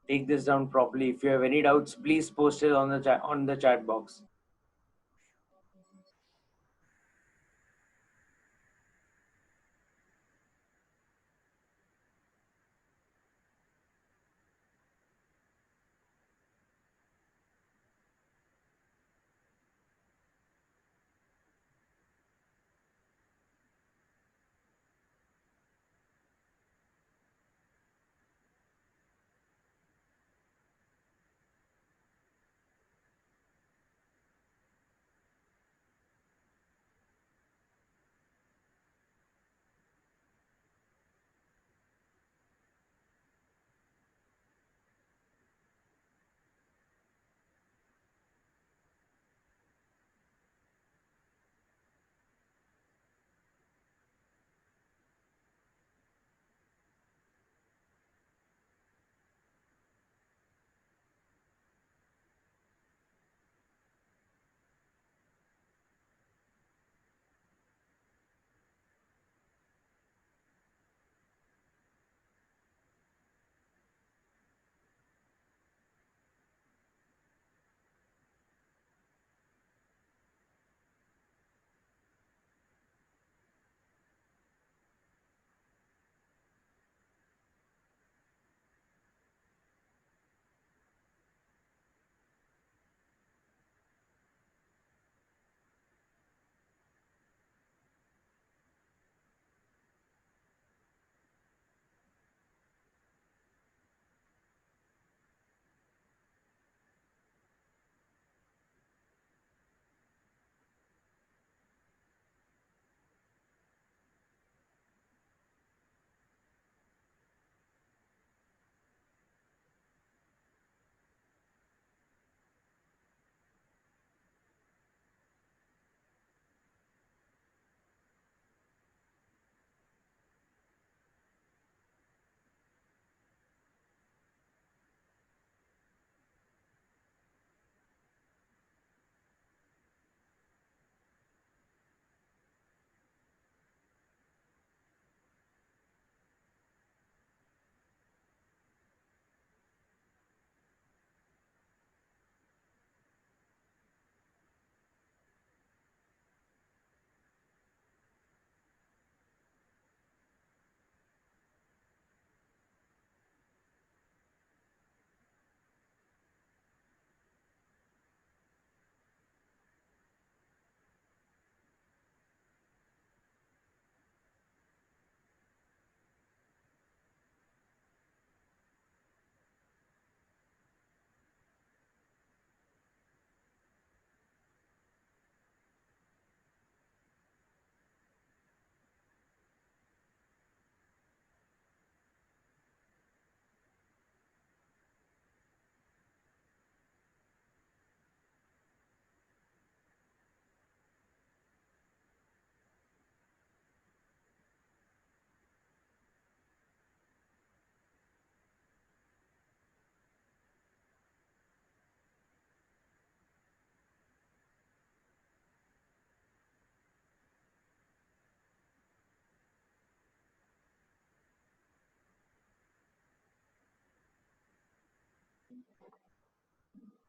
S1: Take this down properly. If you have any doubts, please post it on the chat box.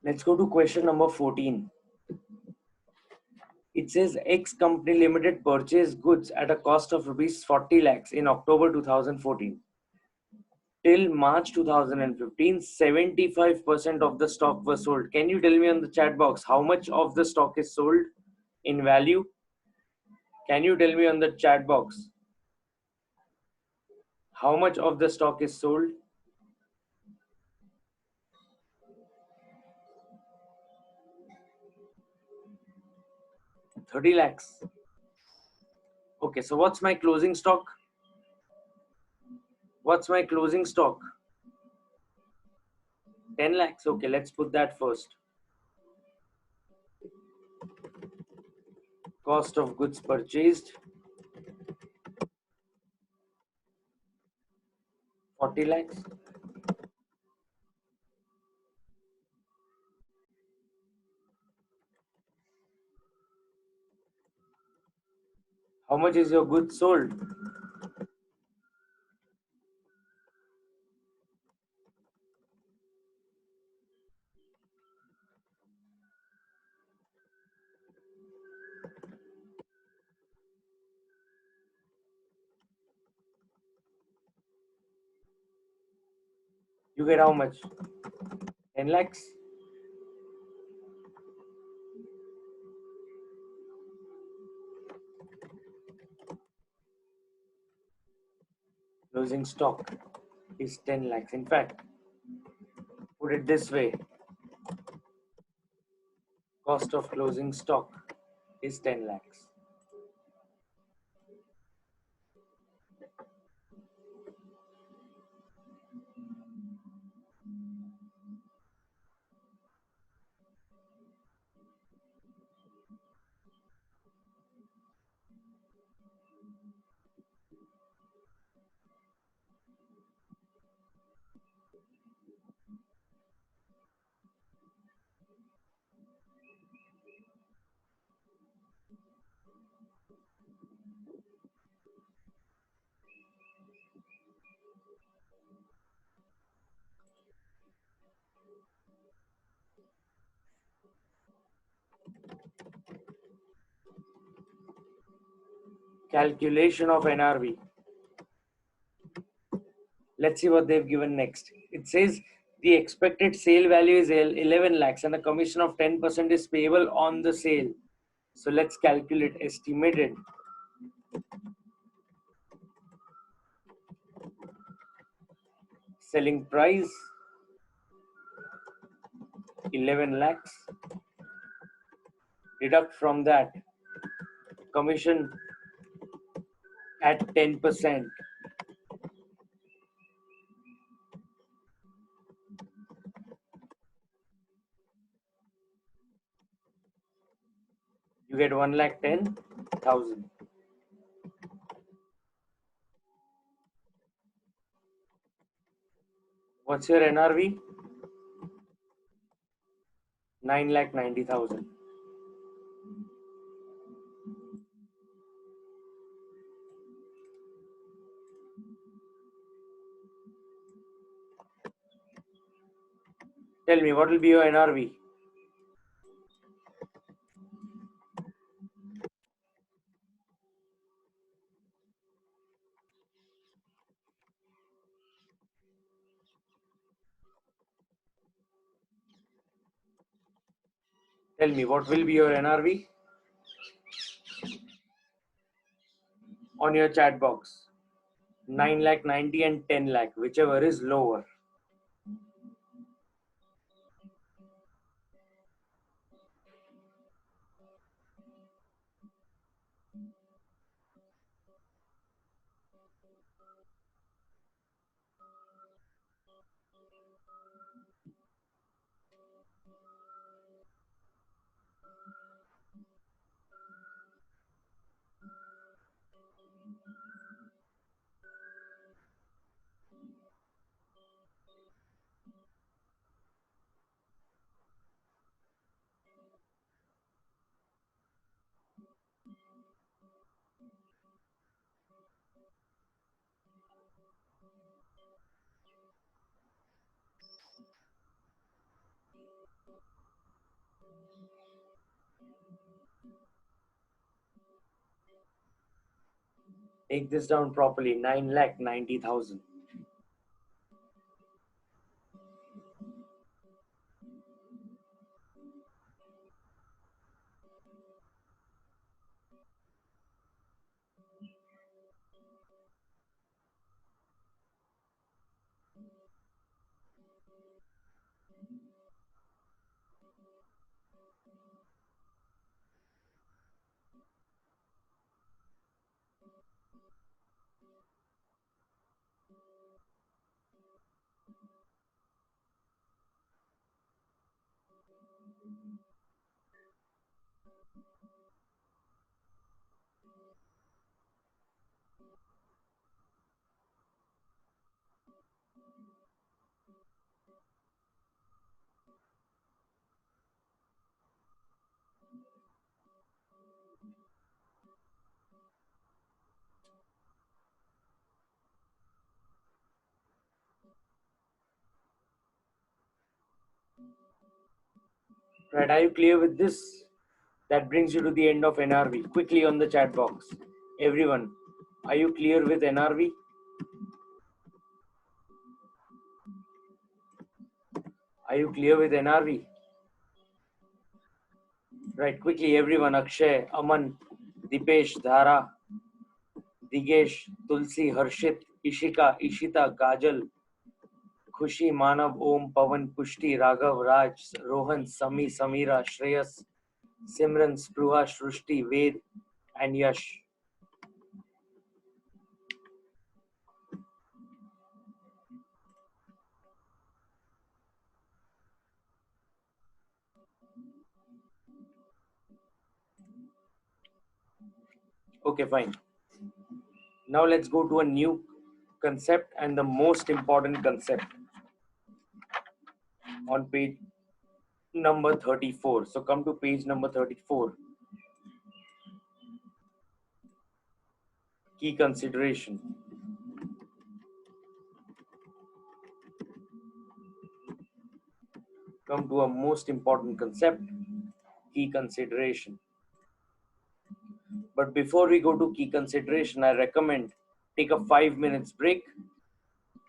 S1: Let's go to question number 14. It says X company limited purchased goods at a cost of rupees 40 lakhs in October 2014. Till March 2015, 75% of the stock was sold. Can you tell me on the chat box how much of the stock is sold in value? Can you tell me on the chat box how much of the stock is sold? 30 lakhs. Okay, so what's my closing stock? What's my closing stock? 10 lakhs. Okay, let's put that first. Cost of goods purchased 40 lakhs. How much is your goods sold? You get how much? 10 lakhs. Closing stock is 10 lakhs. In fact, put it this way, cost of closing stock is 10 lakhs. Calculation of NRV. Let's see what they've given next. It says the expected sale value is 11 lakhs and a commission of 10% is payable on the sale. So let's calculate estimated selling price 11 lakhs. Deduct from that commission at 10%. You get 1,10,000. What's your NRV? 9,90,000. Tell me, what will be your NRV? Tell me, what will be your NRV on your chat box? 9,90,000 and 10 lakh, whichever is lower. Take this down properly. 9,90,000. Right, are you clear with this? That brings you to the end of NRV. Quickly on the chat box. Everyone, are you clear with NRV? Are you clear with NRV? Right, quickly everyone. Akshay, Aman, Dipesh, Dhara, Digesh, Tulsi, Harshit, Ishika, Ishita, Kajal, Khushi, Manav, Om, Pavan, Pushti, Raghav, Raj, Rohan, Sami, Samira, Shreyas, Simran, Spruha, Shrushti, Ved, and Yash. Okay, fine. Now let's go to a new concept and the most important concept on page number 34. So come to page number 34. Key consideration. Come to a most important concept, key consideration. But before we go to key consideration, I recommend take a 5 minutes break.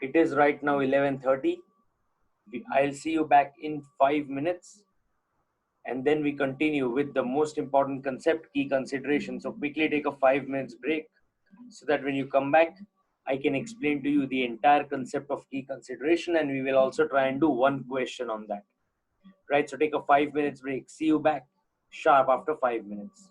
S1: It is right now 11:30. I'll see you back in 5 minutes, and then we continue with the most important concept, key consideration. So quickly take a 5 minutes break so that when you come back, I can explain to you the entire concept of key consideration, and we will also try and do one question on that. Right, so take a 5 minutes break. See you back sharp after 5 minutes.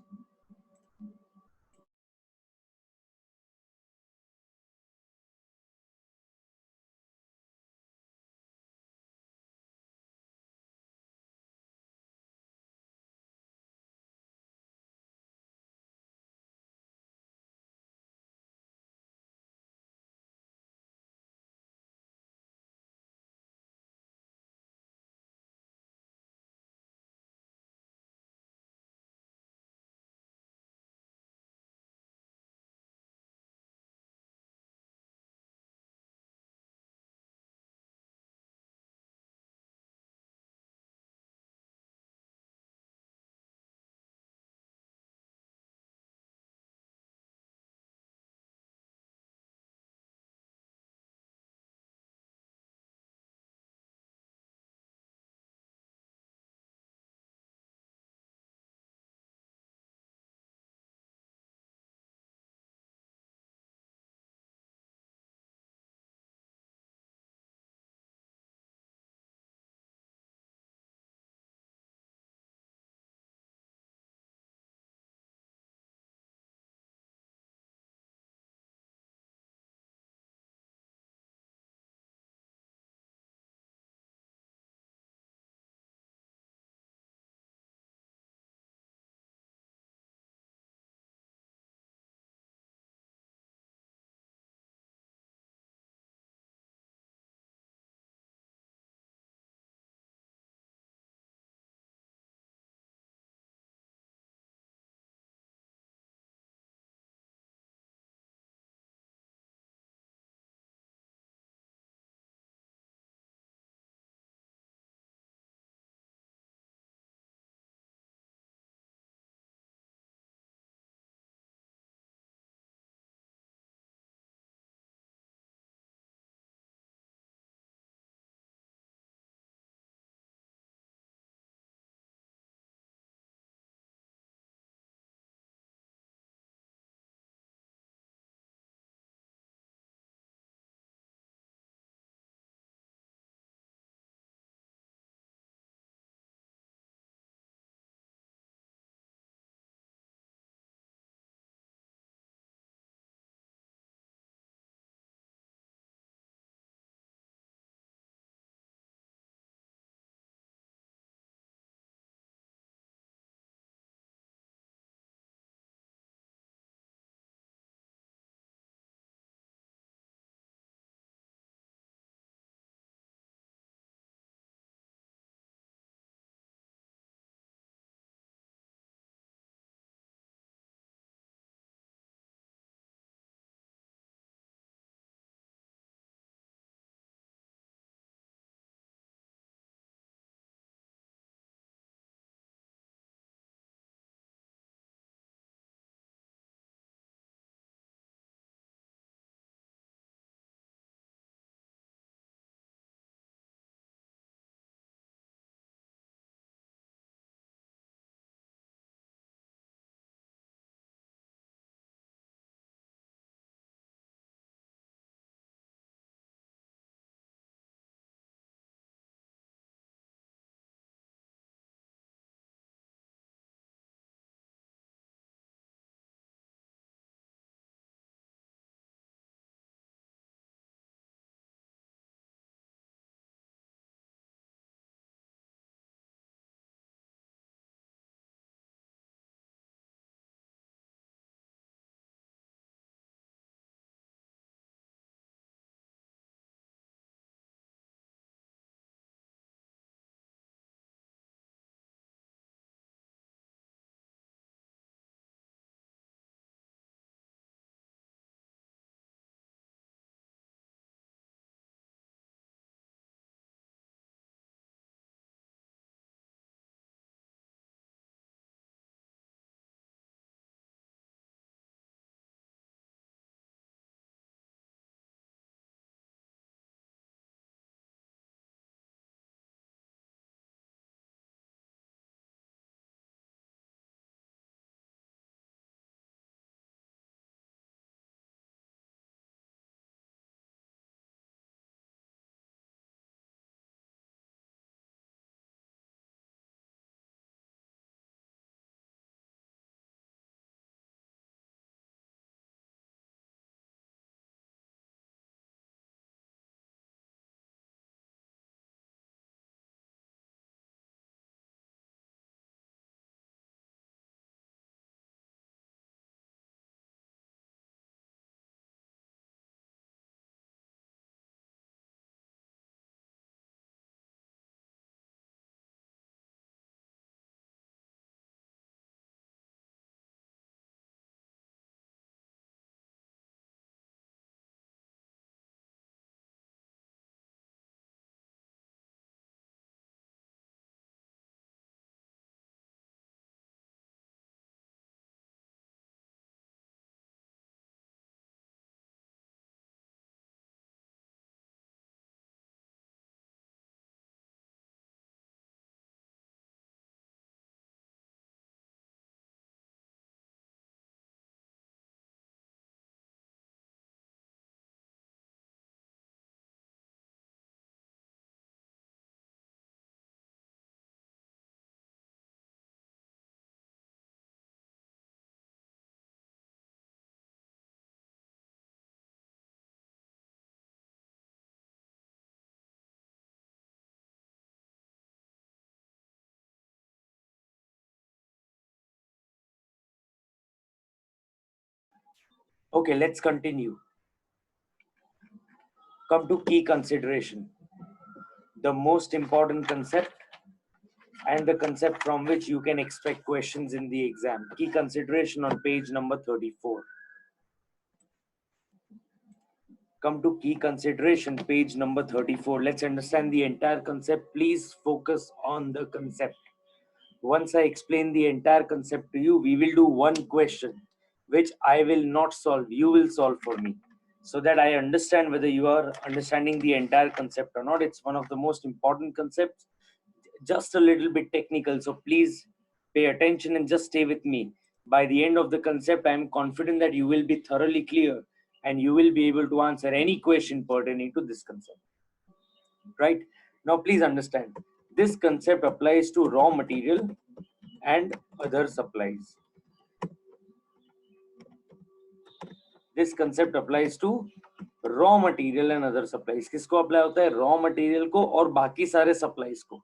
S1: Okay, let's continue. Come to key consideration, the most important concept and the concept from which you can expect questions in the exam. Key consideration on page number 34. Come to key consideration, page number 34. Let's understand the entire concept. Please focus on the concept. Once I explain the entire concept to you, we will do one question which I will not solve, you will solve for me, so that I understand whether you are understanding the entire concept or not. It's one of the most important concepts, just a little bit technical, so please pay attention and just stay with me. By the end of the concept, I am confident that you will be thoroughly clear and you will be able to answer any question pertaining to this concept. Right now, please understand, this concept applies to raw material and other supplies. This concept applies to raw material and other supplies. किसको apply होता है? Raw material को और बाकी सारे supplies को.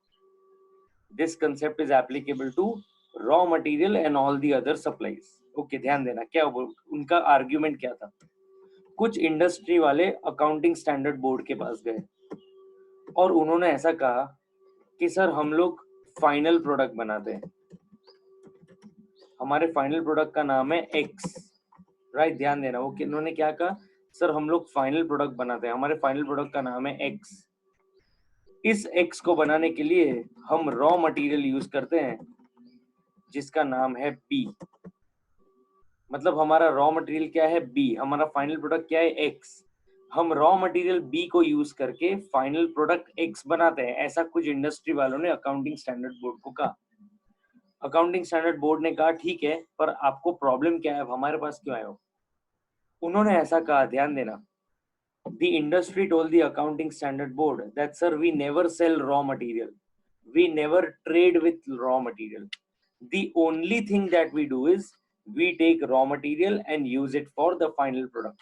S1: This concept is applicable to raw material and all the other supplies. Okay, ध्यान देना क्या उनका आर्ग्यूमेंट क्या था. कुछ इंडस्ट्री वाले अकाउंटिंग स्टैंडर्ड बोर्ड के पास गए और उन्होंने ऐसा कहा कि सर हम लोग फाइनल प्रोडक्ट बनाते हैं, हमारे फाइनल प्रोडक्ट का नाम है एक्स. राइट, ध्यान देना. वो उन्होंने क्या कहा? सर हम लोग फाइनल प्रोडक्ट बनाते हैं, हमारे फाइनल प्रोडक्ट का नाम है एक्स. इस एक्स को बनाने के लिए हम रॉ मटेरियल यूज करते हैं जिसका नाम है बी. मतलब हमारा रॉ मटेरियल क्या है? बी. हमारा फाइनल प्रोडक्ट क्या है? एक्स. हम रॉ मटेरियल बी को यूज करके फाइनल प्रोडक्ट एक्स बनाते हैं. ऐसा कुछ इंडस्ट्री वालों ने अकाउंटिंग स्टैंडर्ड बोर्ड को कहा. अकाउंटिंग स्टैंडर्ड बोर्ड ने कहा ठीक है, पर आपको प्रॉब्लम क्या है, हमारे पास क्यों आए हो? उन्होंने ऐसा कहा, ध्यान देना. The industry told the accounting standard board that sir, we never sell raw material, we never trade with raw material. The only thing that we do is we take raw material and use it for the final product.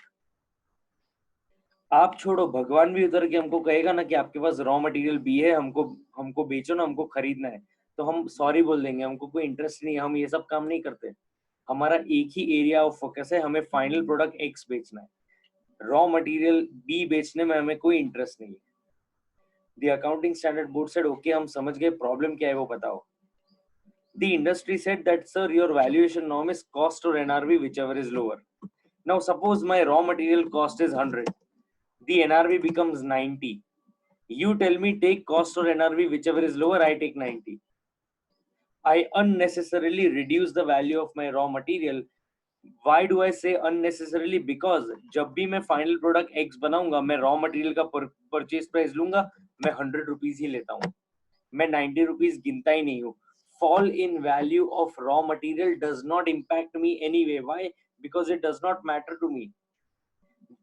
S1: आप छोड़ो, भगवान भी उतर के हमको कहेगा ना कि आपके पास रॉ मटेरियल भी है, हमको हमको बेचो ना, हमको खरीदना है, तो हम सॉरी बोल देंगे, हमको कोई इंटरेस्ट नहीं है, हम ये सब काम नहीं करते. हमारा एक ही एरिया ऑफ फोकस है, हमें फाइनल प्रोडक्ट एक्स बेचना है, रॉ मटेरियल बी बेचने में हमें कोई इंटरेस्ट नहीं है. The accounting standard board said, okay, हम समझ गए, प्रॉब्लम क्या है वो बताओ. The industry said that sir, your valuation norm is cost or NRV, whichever is lower. Now suppose my raw material cost is 100, the NRV becomes 90. You tell me take cost or NRV, whichever is lower, I take 90. I unnecessarily reduce the value of my raw material. Why do I say unnecessarily? Because जब भी मैं final product x बनाऊंगा, मैं raw material का purchase price लूंगा, मैं 100 rupees ही लेता हूँ, मैं 90 रुपीज गिनता ही नहीं हूँ. Fall in value of raw material does not impact me anyway. Why? Because it does not matter to me.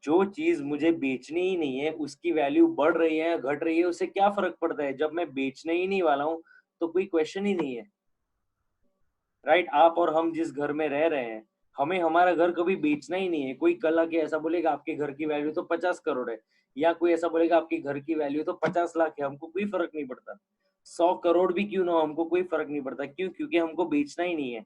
S1: जो चीज मुझे बेचनी ही नहीं है उसकी वैल्यू बढ़ रही है घट रही है, उससे क्या फर्क पड़ता है? जब मैं बेचने ही नहीं वाला हूँ तो कोई क्वेश्चन ही नहीं है. राइट, आप और हम जिस घर में रह रहे हैं, हमें हमारा घर कभी बेचना ही नहीं है. कोई कल आके ऐसा बोलेगा आपके घर की वैल्यू तो 50 करोड़ है, या कोई ऐसा बोलेगा आपके घर की वैल्यू तो 50 लाख है, हमको कोई फर्क नहीं पड़ता. 100 करोड़ भी क्यों ना हो, हमको कोई फर्क नहीं पड़ता. क्यों? क्योंकि हमको बेचना ही नहीं है.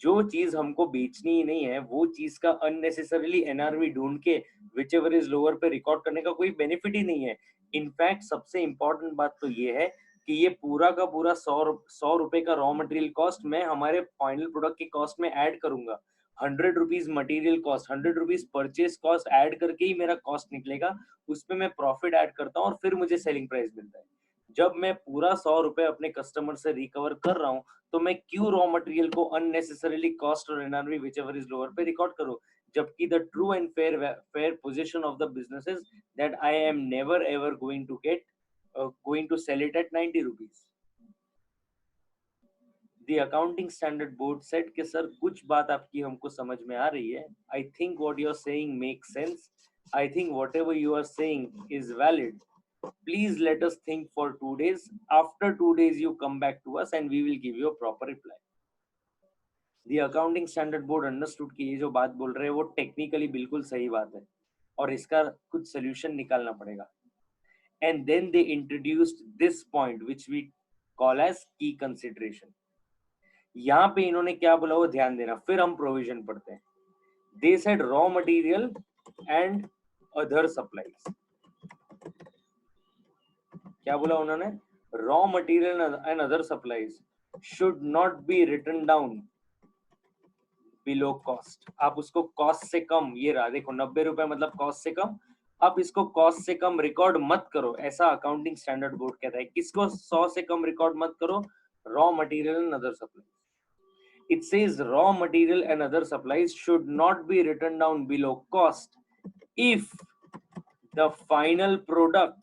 S1: जो चीज हमको बेचनी ही नहीं है वो चीज का अननेसेसरीली एनआरवी ढूंढ के विच एवर इज लोअर पे रिकॉर्ड करने का कोई बेनिफिट ही नहीं है. इनफैक्ट सबसे इंपॉर्टेंट बात तो ये है कि ये पूरा का पूरा 100 रुपए का रॉ मटेरियल कॉस्ट मैं हमारे फाइनल प्रोडक्ट के कॉस्ट में ऐड करूंगा. 100 rupees material cost, 100 rupees purchase cost add करके ही मेरा कॉस्ट निकलेगा. उसमें मैं प्रॉफिट ऐड करता हूँ और फिर मुझे सेलिंग प्राइस मिलता है. जब मैं पूरा 100 रुपए अपने कस्टमर से रिकवर कर रहा हूँ तो मैं क्यों रॉ मटेरियल को अननेसेसरीली कॉस्ट और NRV whichever is lower पे रिकॉर्ड करूं? जबकि the true and fair position of the business is that I am never ever going to sell it at 90 rupees. The accounting standard board said कि sir कुछ बात आपकी हमको समझ में आ रही है. I think what you are saying makes sense. I think whatever you are saying is valid. Please let us think for 2 days. After 2 days, you come back to us and we will give you a proper reply. The accounting standard board understood कि ये जो बात बोल रहे हैं वो technically बिल्कुल सही बात है और इसका कुछ सोल्यूशन निकालना पड़ेगा. And then they introduced this point which we call as key consideration. यहाँ पे इन्होंने क्या बोला वो ध्यान देना. फिर हम प्रोविजन पढ़ते हैं. They said raw material and other supplies. क्या बोला उन्होंने? Raw material and other supplies should not be written down below cost. आप उसको कॉस्ट से कम, ये रहा देखो 90 रुपए मतलब कॉस्ट से कम, आप इसको कॉस्ट से कम रिकॉर्ड मत करो, ऐसा अकाउंटिंग स्टैंडर्ड बोर्ड कहता है. किसको 100 से कम रिकॉर्ड मत करो? Raw material and other supplies. It says raw material and other supplies should not be written down below cost if the final product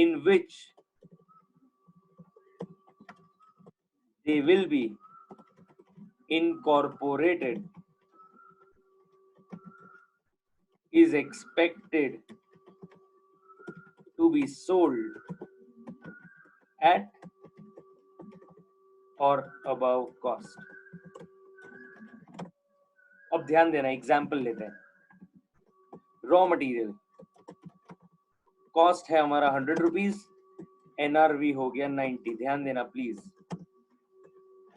S1: in which they will be incorporated is expected to be sold at or above cost. अब ध्यान देना, example लेते हैं. Raw material cost है हमारा 100 rupees, NRV हो गया 90. ध्यान देना प्लीज.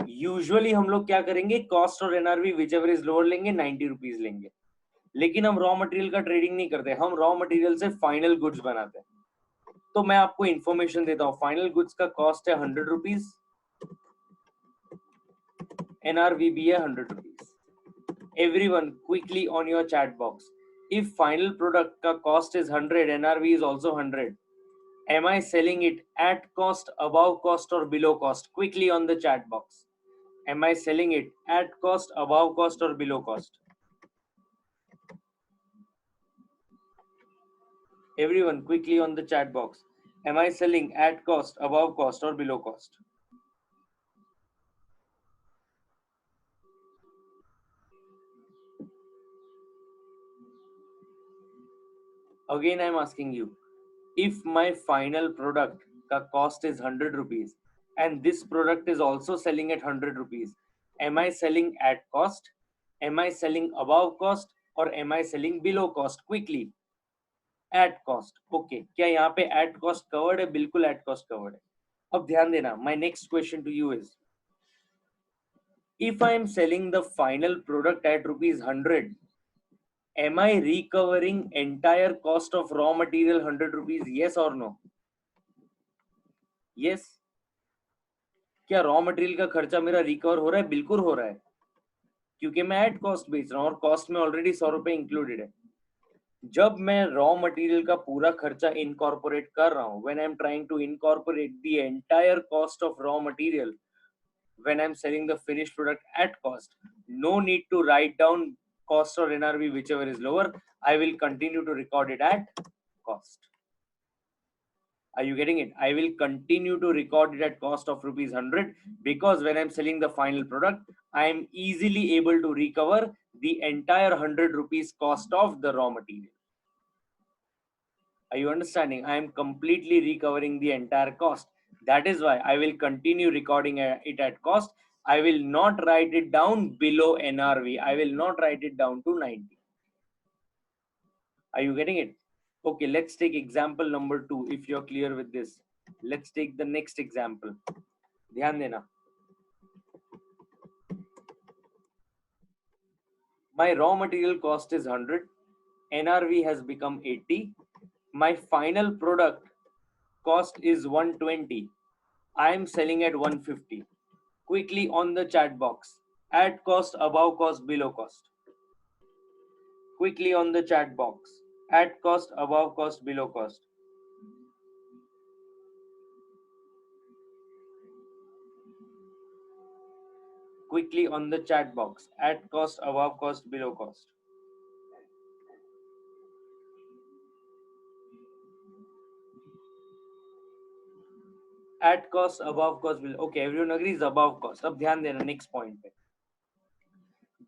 S1: यूजुअली हम लोग क्या करेंगे, कॉस्ट और NRV whichever is lower लेंगे, 90 रुपीज लेंगे. लेकिन हम रॉ मटेरियल का ट्रेडिंग नहीं करते, हम रॉ मटेरियल से फाइनल गुड्स बनाते हैं. तो मैं आपको इंफॉर्मेशन देता हूँ, फाइनल गुड्स का कॉस्ट है 100 रुपीज, एनआरवी भी है 100 rupees. Everyone quickly on your chat box, if final product ka cost is 100, NRV is also 100, am I selling it at cost, above cost or below cost? Quickly on the chat box, am I selling it at cost, above cost or below cost? Everyone quickly on the chat box, am I selling at cost, above cost or below cost? Again, I'm asking you, if my final product ka cost is 100 rupees and this product is also selling at 100 rupees, am I selling at cost, am I selling above cost or am I selling below cost? Quickly, at cost. Okay, क्या यहाँ पे at cost covered है? बिल्कुल at cost covered है. अब ध्यान देना, my next question to you is, if I am selling the final product at rupees 100, am I recovering entire cost of raw material 100 rupees? Yes or no? Yes. क्या raw material का खर्चा मेरा recover हो रहा है? बिल्कुल हो रहा है, क्योंकि मैं एट कॉस्ट बेच रहा हूँ और कॉस्ट में ऑलरेडी 100 रुपए इंक्लूडेड है. जब मैं रॉ मटेरियल का पूरा खर्चा इनकॉर्पोरेट कर रहा हूँ, when I am trying to incorporate the entire cost of raw material, when I'm selling the finished product at cost, no need to write down cost or NRV, whichever is lower. I will continue to record it at cost. Are you getting it? I will continue to record it at cost of rupees 100 because when I'm selling the final product, I am easily able to recover the entire 100 rupees cost of the raw material. Are you understanding? I am completely recovering the entire cost. That is why I will continue recording it at cost. I will not write it down below NRV. I will not write it down to 90. Are you getting it? Okay, let's take example number 2. If you're clear with this, let's take the next example. ध्यान देना. My raw material cost is 100. NRV has become 80. My final product cost is 120. I am selling at 150. Quickly on the chat box, at cost, above cost, below cost. Quickly on the chat box, at cost, above cost, below cost. Quickly on the chat box, at cost, above cost, below cost. At cost, above cost, below. Okay, everyone agrees above cost. अब ध्यान देना next point पे.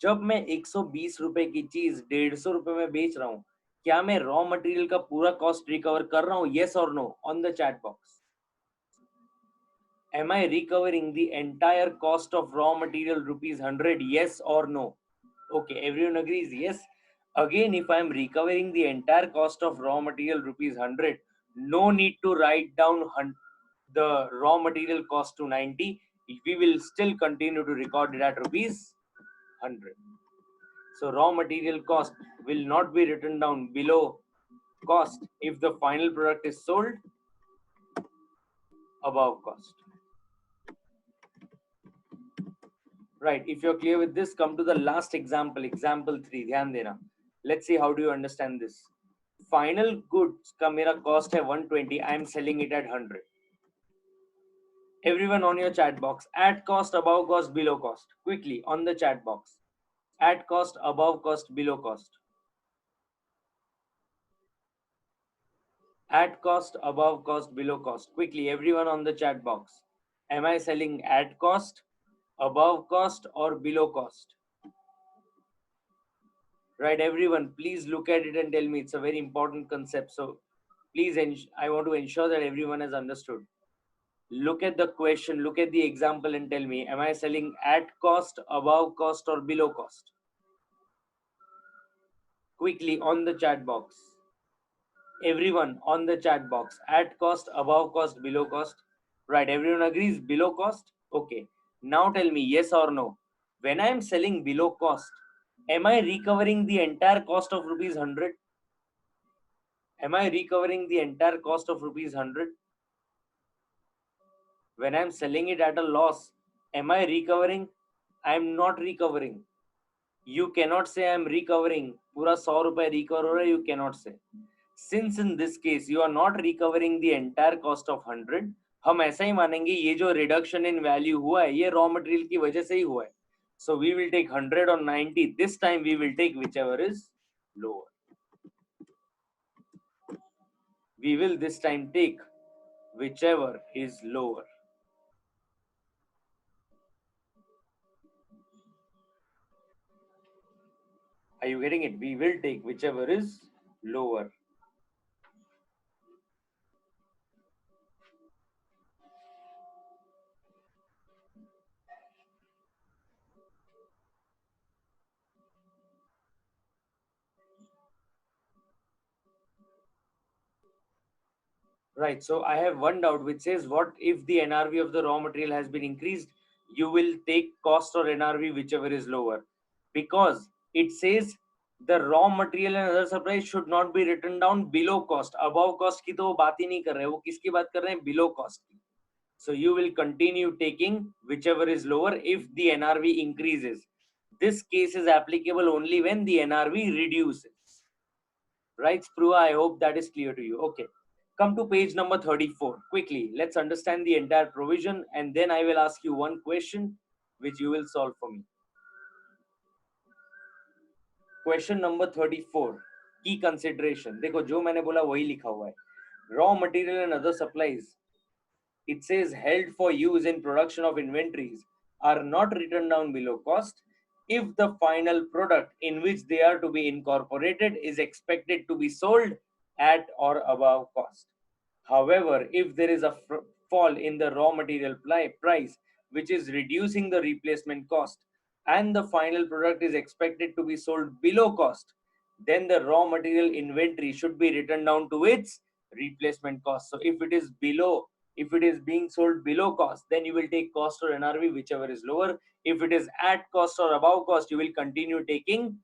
S1: जब मैं 120 रुपए की चीज 150 रुपए में बेच रहा हूँ, क्या मैं रॉ मटेरियल का पूरा कॉस्ट रिकवर कर रहा हूँ? Yes or no on the chat box. Am I recovering the entire cost of raw material rupees 100? Yes or no? Okay, everyone agrees yes. Again, if I am recovering the entire cost of raw material rupees 100, no need to write down the raw material cost to 90. We will still continue to record it at rupees 100. So raw material cost will not be written down below cost if the final product is sold above cost. Right, if you're clear with this, come to the last example, example 3. ध्यान देना. Let's see how do you understand this. Final goods का मेरा cost है 120, I am selling it at 100. Everyone on your chat box, at cost, above cost, below cost. Quickly on the chat box. At cost, above cost, below cost. At cost, above cost, below cost. Quickly, everyone on the chat box. Am I selling at cost, above cost, or below cost? Right, everyone, please look at it and tell me. It's a very important concept. So please, I want to ensure that everyone has understood. Look at the question, look at the example and tell me, am I selling at cost, above cost, or below cost? Quickly on the chat box. Everyone on the chat box, at cost, above cost, below cost. Right, everyone agrees below cost. Okay, now tell me yes or no. When I am selling below cost, am I recovering the entire cost of rupees 100? Am I recovering the entire cost of rupees 100? When I'm selling it at a loss, am I recovering? I'm not recovering. You cannot say I'm recovering. पूरा 100 रुपए recover हो रहा है, you cannot say. Since in this case you are not recovering the entire cost of 100, हम ऐसा ही मानेंगे ये जो reduction in value हुआ है ये raw material की वजह से ही हुआ है. So we will take 100 or 90. This time we will take whichever is lower. We will this time take whichever is lower. Are you getting it? We will take whichever is lower. Right. So I have one doubt which says, what if the NRV of the raw material has been increased? You will take cost or NRV whichever is lower, because it says the raw material and other supplies should not be written down below cost. Above cost की तो वो बात ही नहीं कर रहे, वो किसकी बात कर रहे हैं? Below cost की. So you will continue taking whichever is lower if the NRV increases. This case is applicable only when the NRV reduces. Right, Sprua? I hope that is clear to you. Okay. Come to page number 34. Quickly, let's understand the entire provision and then I will ask you one question which you will solve for me. Question number 34. Key consideration. देखो जो मैंने बोला वही लिखा हुआ है. Raw material and other supplies. It says held for use in production of inventories are not written down below cost if the final product in which they are to be incorporated is expected to be sold at or above cost. However, if there is a fall in the raw material price, which is reducing the replacement cost, and the final product is expected to be sold below cost, then the raw material inventory should be written down to its replacement cost. So if it is below, if it is being sold below cost, then you will take cost or NRV, whichever is lower. If it is at cost or above cost, you will continue taking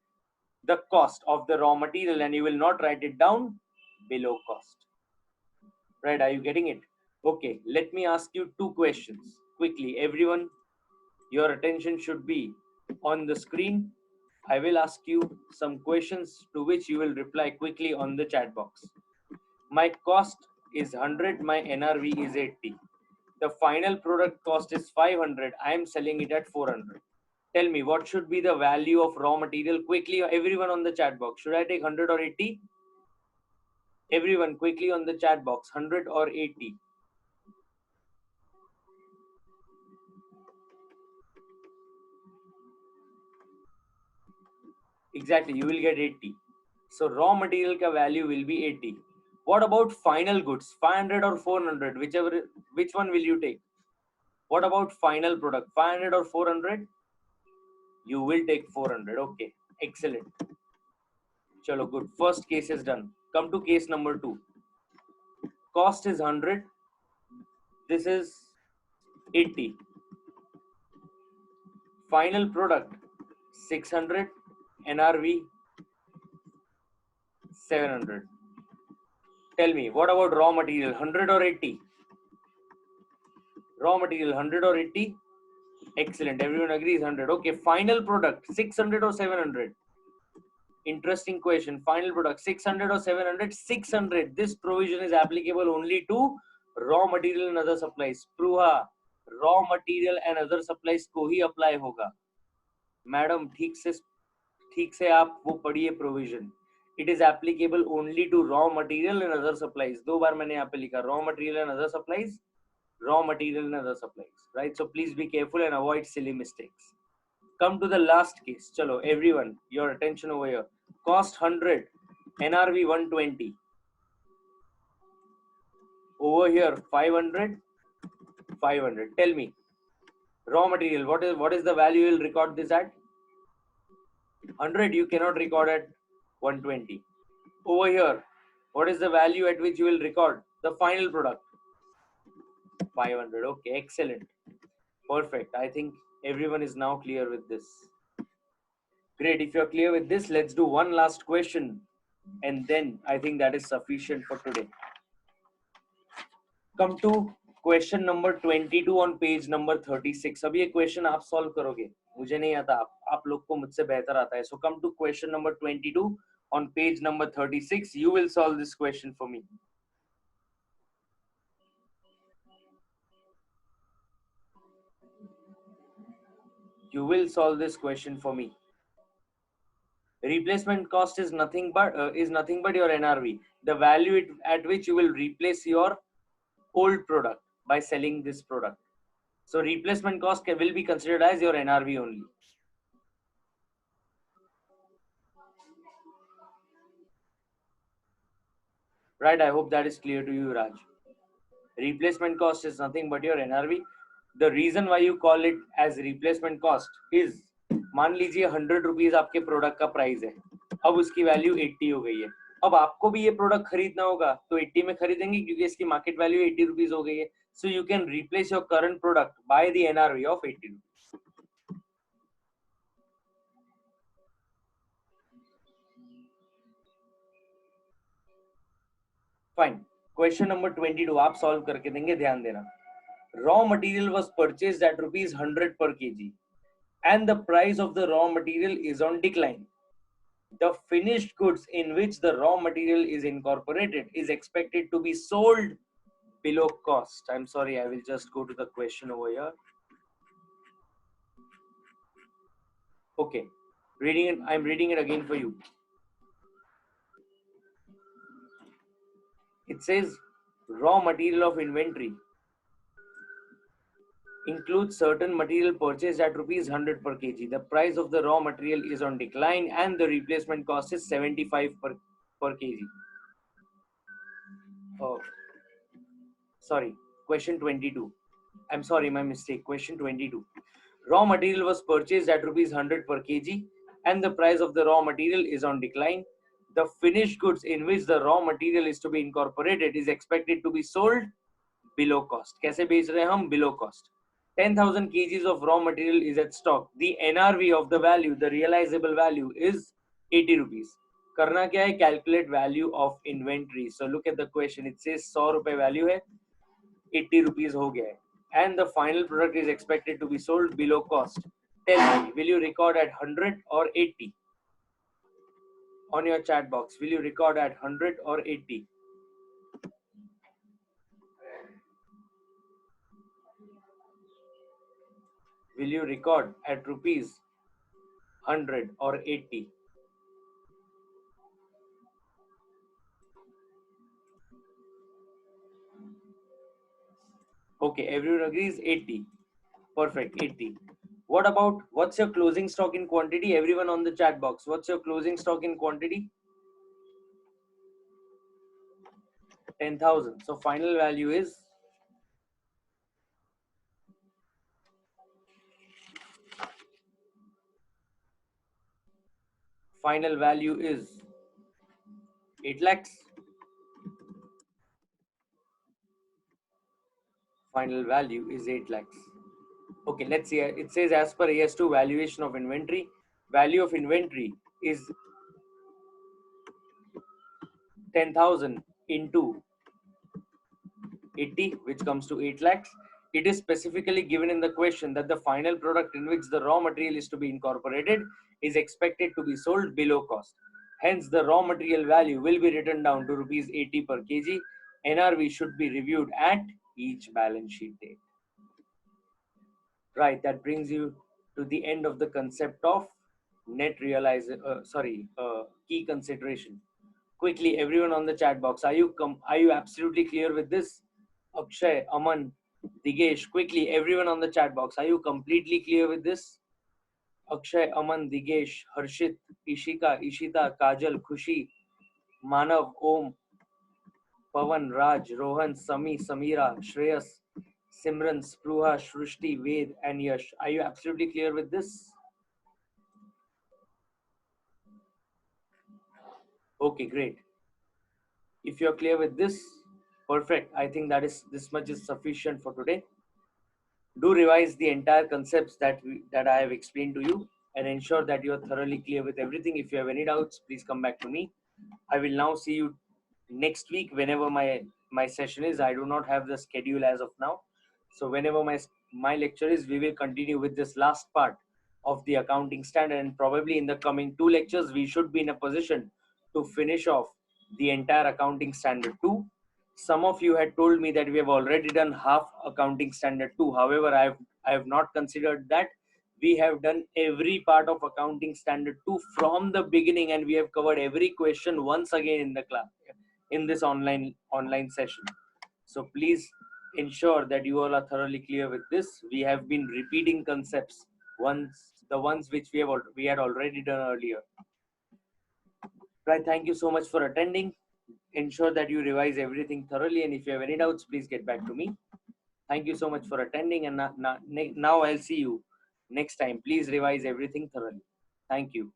S1: the cost of the raw material and you will not write it down below cost. Right, are you getting it? Okay, let me ask you two questions quickly. Everyone, your attention should be on the screen. I will ask you some questions to which you will reply quickly on the chat box. My cost is 100, my NRV is 80. The final product cost is 500, I am selling it at 400. Tell me, what should be the value of raw material? Quickly, everyone on the chat box, should I take 100 or 80? Everyone quickly on the chat box, 100 or 80? Exactly, you will get 80. So raw material ka value will be 80. What about final goods? 500 or 400? Which one will you take? What about final product? 500 or 400? You will take 400. Okay, excellent. Chalo, good. First case is done. Come to case number 2. Cost is 100. This is 80. Final product 600. NRV 700. Tell me, what about raw material, 100 or 80? Raw material 100 or 80? Excellent, everyone agrees 100. Okay, final product 600 or 700? Interesting question. Final product 600 or 700? 600. This provision is applicable only to raw material and other supplies. Pruha, raw material and other supplies को ही apply होगा. Madam, ठीक से आप वो पढ़िए provision. It is applicable only to raw material and other supplies. दो बार मैंने यहाँ पे लिखा raw material and other supplies, raw material and other supplies, right? So please be careful and avoid silly mistakes. Come to the last case. Chalo, everyone, your attention over here. Cost 100, NRV 120. Over here 500, 500. Tell me, raw material, what is the value you'll record this at? 100 you cannot record at 120. Over here, what is the value at which you will record the final product? 500. Okay, excellent, perfect. I think everyone is now clear with this. Great. If you're clear with this, let's do one last question, and then I think that is sufficient for today. Come to question number 22 on page number 36. अब ये question आप solve करोगे, मुझे नहीं आता, आप लोग को मुझसे बेहतर आता है. So come to question number 22 on page number 36. You will solve this question for me. You will solve this question for me. Replacement cost is nothing but your NRV, the value at which you will replace your old product by selling this product. So replacement cost will be considered as your NRV only. Right, I hope that is clear to you, Raj. Replacement cost is nothing but your NRV. The reason why you call it as replacement cost is, मान लीजिए 100 rupees आपके product का price है, अब उसकी value 80 हो गई है. अब आपको भी ये प्रोडक्ट खरीदना होगा तो 80 में खरीदेंगे क्योंकि इसकी मार्केट वैल्यू 80 रुपीज हो गई है. So you can replace your current product by the NRV of 80 rupees. Fine. Question number 22 आप सॉल्व करके देंगे, ध्यान देना. Raw material was purchased at rupees 100 per kg and the price of the raw material is on decline. The finished goods in which the raw material is incorporated is expected to be sold below cost. I'm sorry, I will just go to the question over here. Okay, I'm reading it again for you. It says raw material of inventory includes certain material purchased at rupees 100 per kg. The price of the raw material is on decline and the replacement cost is 75 per kg. Oh, sorry, question 22. I'm sorry, my mistake. Question 22. Raw material was purchased at rupees 100 per kg and the price of the raw material is on decline. The finished goods in which the raw material is to be incorporated is expected to be sold below cost. कैसे बेच रहे हैं हम? Below cost. 10,000 kgs of raw material is at stock. The NRV of the value, the realizable value, is 80 rupees. करना क्या है? Calculate value of inventory. So look at the question. It says 100 रुपए value है, 80 rupees हो गया है, and the final product is expected to be sold below cost. Tell me, will you record at 100 or 80? On your chat box, will you record at 100 or 80? Will you record at rupees 100 or 80? Okay, everyone agrees 80. Perfect, 80. What about, what's your closing stock in quantity? Everyone on the chat box, what's your closing stock in quantity? 10,000. So final value is final value is 8 lakhs. Final value is 8 lakhs. Okay, let's see. It says as per AS2 valuation of inventory, value of inventory is 10,000 into 80, which comes to 8 lakhs. It is specifically given in the question that the final product in which the raw material is to be incorporated is expected to be sold below cost. Hence, the raw material value will be written down to rupees 80 per kg. NRV should be reviewed at each balance sheet date. Right, that brings you to the end of the concept of net realize key consideration. Quickly, everyone on the chat box, are you absolutely clear with this? Akshay, Aman, Digesh, quickly, everyone on the chat box, are you completely clear with this? Akshay, Aman, Digesh, Harshit, Ishika, Ishita, Kajal, Khushi, Manav, Om, Pavan, Raj, Rohan, Sami, Samira, Shreyas, Simran, Spruha, Shrushti, Ved, and Yash. Are you absolutely clear with this? Okay, great. If you're clear with this, perfect. I think that is this much is sufficient for today. Do revise the entire concepts that I have explained to you and ensure that you are thoroughly clear with everything. If you have any doubts, please come back to me. I will now see you next week whenever my session is. I do not have the schedule as of now. So whenever my lecture is, we will continue with this last part of the accounting standard, and probably in the coming two lectures we should be in a position to finish off the entire accounting standard 2. Some of you had told me that we have already done half accounting standard 2. However, I have not considered that. We have done every part of accounting standard 2 from the beginning, and we have covered every question once again in the class, in this online session. So please ensure that you all are thoroughly clear with this. We have been repeating concepts the ones which we had already done earlier. Right, thank you so much for attending. Ensure that you revise everything thoroughly, and if you have any doubts, please get back to me. Thank you so much for attending, and now I'll see you next time. Please revise everything thoroughly. Thank you.